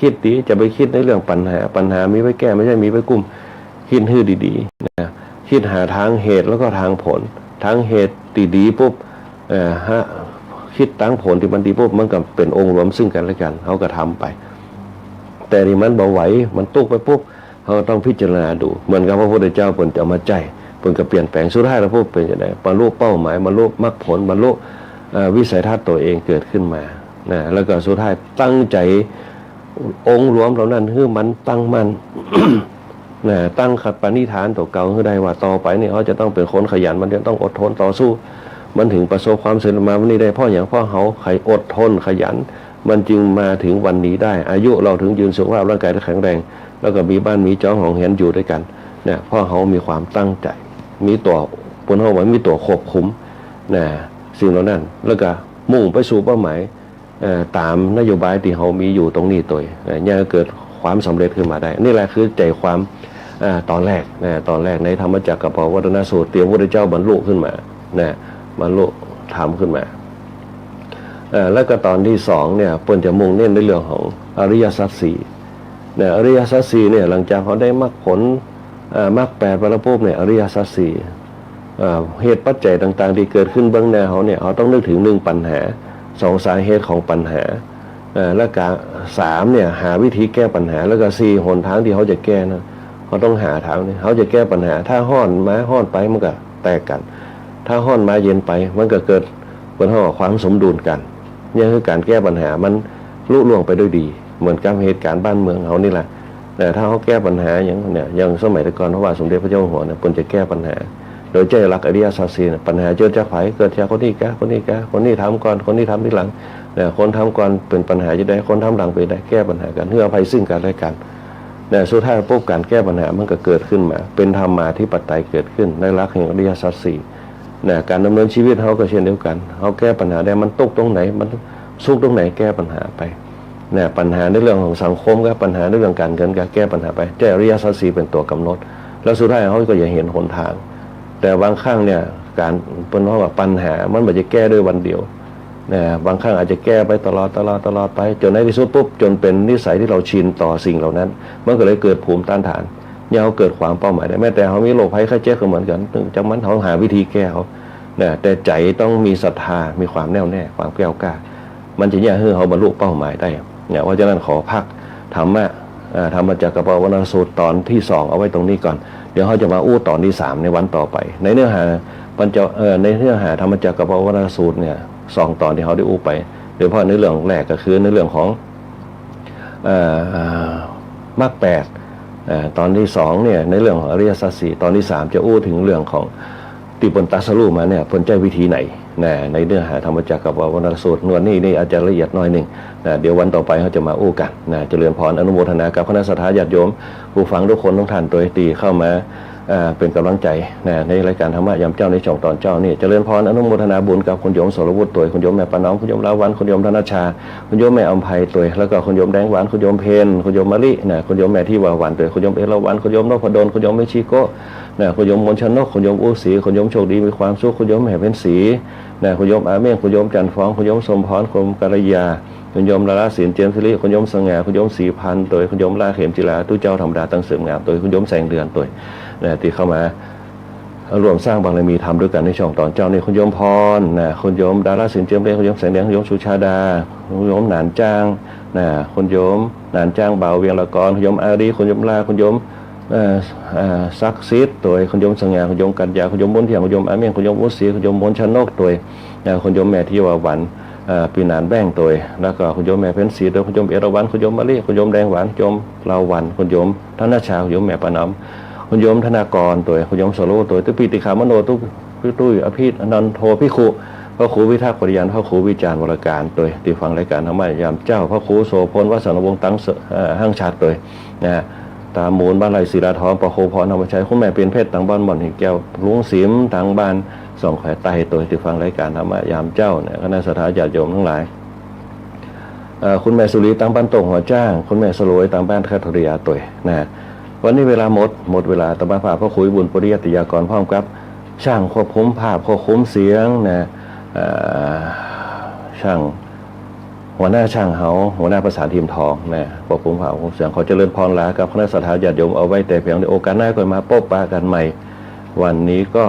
คิดดีจะไปคิดในเรื่องปัญหามีไว้แก้ไม่ใช่มีไว้กุ้มคิดให้ดีๆนะคิดหาทางเหตุแล้วก็ทางผลทางเหตุดีๆปุ๊บคิดตั้งผลที่มันดีปุ๊บมันก็เป็นองค์รวมซึ่งกันและกันเขาก็ทำไปแต่ที่มันเบาไหวมันตุกไปปุ๊บเขาต้องพิจารณาดูเหมือนกับพระพุทธเจ้าเพิ่นจะมาใจเพิ่นก็เปลี่ยนแปลงสุดท้ายแล้วพวกเป็นยังไงบรรลุเป้าหมายบรรลุมรรคผลบรรลุวิสัยทัศน์ตัวเองเกิดขึ้นมานะแล้วก็สุดท้ายตั้งใจองค์รวมเหล่านั้นคือมันตั้งมั่น นะตั้งขัดปณิธานตัวเก่าคือได้ว่าต่อไปนี่เขาจะต้องเป็นคนขยันมันจะต้องอดทนต่อสู้มันถึงประสบความสำเร็จมาวันนี้ได้เพราะอย่างพ่อเขาใครอดทนขยันมันจึงมาถึงวันนี้ได้อายุเราถึงยืนสุขภาพร่างกายแข็งแรงแล้วก็มีบ้านมีจ้องของเห็นอยู่ด้วยกันเนี่ยพ่อเขามีความตั้งใจมีตัวปนเขาไว้มีตัวควบคุมนะสิ่งเหล่านั้นแล้วก็มุ่งไปสู่เป้าหมายตามนโยบายที่เขามีอยู่ตรงนี้ตัวเนี่ยเกิดความสำเร็จขึ้นมาได้นี่แหละคือใจความตอนแรกตอนแรกในธรรมจักรกับปวัตตนสูตรเตรียมพระพุทธเจ้าบรรลุขึ้นมานะบรรลุธรรมขึ้นมาแล้วก็ตอนที่สองเนี่ยเปิ้นจะมุ่งเน้นในเรื่องของอริยสัจสี่เนี่ยอริยสัจสี่เนี่ยหลังจากเขาได้มรรคผลมรรคแปดบรรลุปุ๊บเนี่ยอริยสัจสี่เหตุปัจจัยต่างๆที่เกิดขึ้นเบื้องหน้าเขาเนี่ยเขาต้องนึกถึงหนึ่งปัญหาสองสาเหตุของปัญหาแล้วก็สามเนี่ยหาวิธีแก้ปัญหาแล้วก็สี่หนทางที่เขาจะแก้นะเขาต้องหาทางเนี่ยเขาจะแก้ปัญหาถ้าห้อนมาห้อนไปมันก็แตกกันถ้าห้อนมาเย็นไปมันก็เกิดปัญหาความสมดุลกันนี่คือการแก้ปัญหามันลุล่วงไปด้วยดีเหมือนกับเหตุการณ์บ้านเมืองเขานี่แหละแต่ถ้าเขาแก้ปัญหาอย่างเนี่ยอย่างสมัยก่อนพระบาทสมเด็จพระเจ้าอยู่หัวเนี่ยเพิ่นจะแก้ปัญหาโดยใจรักอริยสัจสี่ปัญหาเกิดจากไผเกิดจากคนนี้แก้คนนี้แก้คนนี้ทำก่อนคนนี้ทำทีหลังเนี่ยคนทำก่อนเป็นปัญหาจะได้คนทำหลังไปได้แก้ปัญหากันเพื่ออภัยซึ่งกันและกันเนี่ยสุดท้ายพวกการแก้ปัญหามันก็เกิดขึ้นมาเป็นธรรมาธิปไตยเกิดขึ้นในหลักแห่งอริยสัจสี่เนี่ยการดำเนินชีวิตเขาก็เช่นเดียวกันเขาแก้ปัญหาได้มันตกตรงไหนมันสุขตรงไหนแก้ปัญหาไปเนี่ยปัญหาในเรื่องของสังคมก็ปัญหาในเรื่องการเงินก็แก้ปัญหาไปแต่อริยสัจสี่เป็นตัวกำหนดแล้วสุดท้ายเขาก็จะเห็นหนทางแต่บางครั้งเนี่ยการเป็นเพราะว่าปัญหามันไม่จะแก้ด้วยวันเดียวนะบางครั้งอาจจะแก้ไปตลอดไปจนในที่สุดปุ๊บจนเป็นนิสัยที่เราชินต่อสิ่งเหล่านั้นมันก็เลยเกิดภูมิต้านทานเนี่ยเขาเกิดความเป้าหมายได้แม้แต่เขามีโรคภัยไข้เจ็บก็เหมือนกันจากมันเขาหาวิธีแก้เขาเนี่ยแต่ใจต้องมีศรัทธามีความแน่วแน่ความแกล้วกล้ามันจะเนี่ยให้เขาบรรลุเป้าหมายได้เนี่ยว่าฉะนั้นขอพักธรรมจักรปวัตตนสูตรตอนที่2เอาไว้ตรงนี้ก่อนเดี๋ยวเขาจะมาอู้ตอนที่3ในวันต่อไปในเนื้อหา ปัญจในเนื้อหาธรรมจักรกับปวัตนสูตรเนี่ย2 ตอนที่เขาได้อู้ไปโดยเฉพาะในเรื่องแรกก็คือในเรื่องของมรรค8ตอนที่2เนี่ยในเรื่องของอริยสัจ4ตอนที่3จะอู้ถึงเรื่องของที่ปนตัสรู้มาเนี่ยปนใจวิธีไหนนะในเนื้อหาธรรมจักรกับปวัตนสูตรนวลนี่อาจจะละเอียดน้อยหนึ่งนะเดี๋ยววันต่อไปเขาจะมาอู้กันนะเจริญพรอนุโมทนากับคณะสัตยาติโยมผู้ฟังทุกคนทุกท่านตัวตีเข้ามาเป็นกำลังใจนะในรายการธรรมะยามเจ้าในช่องตอนเจ้านี่เจริญพรอนุโมทนาบุญกับคุณโยมสรวุฒิตัวคุณโยมแม่ปาน้องคุณโยมลาวันคุณโยมธนชาคุณโยมแม่อมไพตัวแล้วก็คุณโยมแดงหวานคุณโยมเพนคุณโยมมะลินะคุณโยมแม่ที่วาวันตัวคุณโยมเอราวันคุณโยมนพดลคุณโยมเมชิโกนะคุณโยมมนชนกคุณโยมอุศรีคุณโยมโชคดีมีความสุขคุณโยมแม่เป็นศรีนะคุณโยมอาเมฆคุณโยมจันทร์ฟ้องคุณโยมสมพรคุณกัลยาคุณโยมลาลาศิลเจียมสิริคุณโยมสง่าคุณโยมศรีพันธ์ตัวคุณโยมลาเข็มจิราตู้เจ้าธรรมดาตั้งเสริมงามตัวคุณโยมแสงเดือนตัวนะที่เข้ามารวมสร้างบารมีธรรมด้วยกันในช่องตอนเจ้านี่คุณโยมพรนะคุณโยมดาราศิลป์เจียมเล่คุณโยมแสงแดงคุณโยมสุชาดาคุณโยมหนานจ้างนะคุณโยมหนานจ้างเบาเวียงละกรคุณโยมอารีคุณโยมลาคุณโยมซักซีดตัวคุณโยมสง่าคุณโยมกัญญาคุณโยมบนเถียงคุณโยมอาเมียงคุณโยมอุศรีคุณโยมมนชนกตัวคุณโยมแม่ที่ว่าวันปีนานแบ่งตัวแล้วก็คุณโยมแม่เพ็ญศรีตัวคุณโยมเอราวัณคุณโยมมะลิคุณโยมแดงหวานคุณโยมลาวันคุณโยมธนชาคุณโยมแม่ปานอมคุณโยมธนากรตัวคุณโยมโสโลตัวตุปิติขามโนตุตุ้ยอภิอนันโทพิขุพระครูวิทักษ์ปริยันพระครูวิจารณ์วรการตัวที่ฟังรายการธรรมะยามเจ้าพระครูโสพลวัฒนวงศ์ตั้งห้างชาติตัวนะตามูลบ้านไรศิลาทองประโคพรธรรมชัยคุณแม่เป็นเพชรต่างบ้านบ่อนหินแก้วลุงศิมต่างบ้านส่องแขวนไตตัวที่ฟังรายการธรรมะยามเจ้าเนี่ยคณะสัตยาติโยมทั้งหลายคุณแม่สุรีต่างบ้านตงหัวจ้างคุณแม่สลวยต่างบ้านแคทริยาตัวนะวันนี้เวลาหมดเวลาตบะภาพพระคุยบุญปริยัติยากรพร้อมกับช่างควบคุมภาพควบคุมเสียงนะช่างหัวหน้าช่างเฮาหัวหน้าประสานทีมทองนะควบคุมภาพควบคุมเสียงขอเจริญพรลากับคณะสัตยาติโยมเอาไว้แต่เพียงในโอกาสหน้าค่อยมาพบปะกันใหม่วันนี้ก็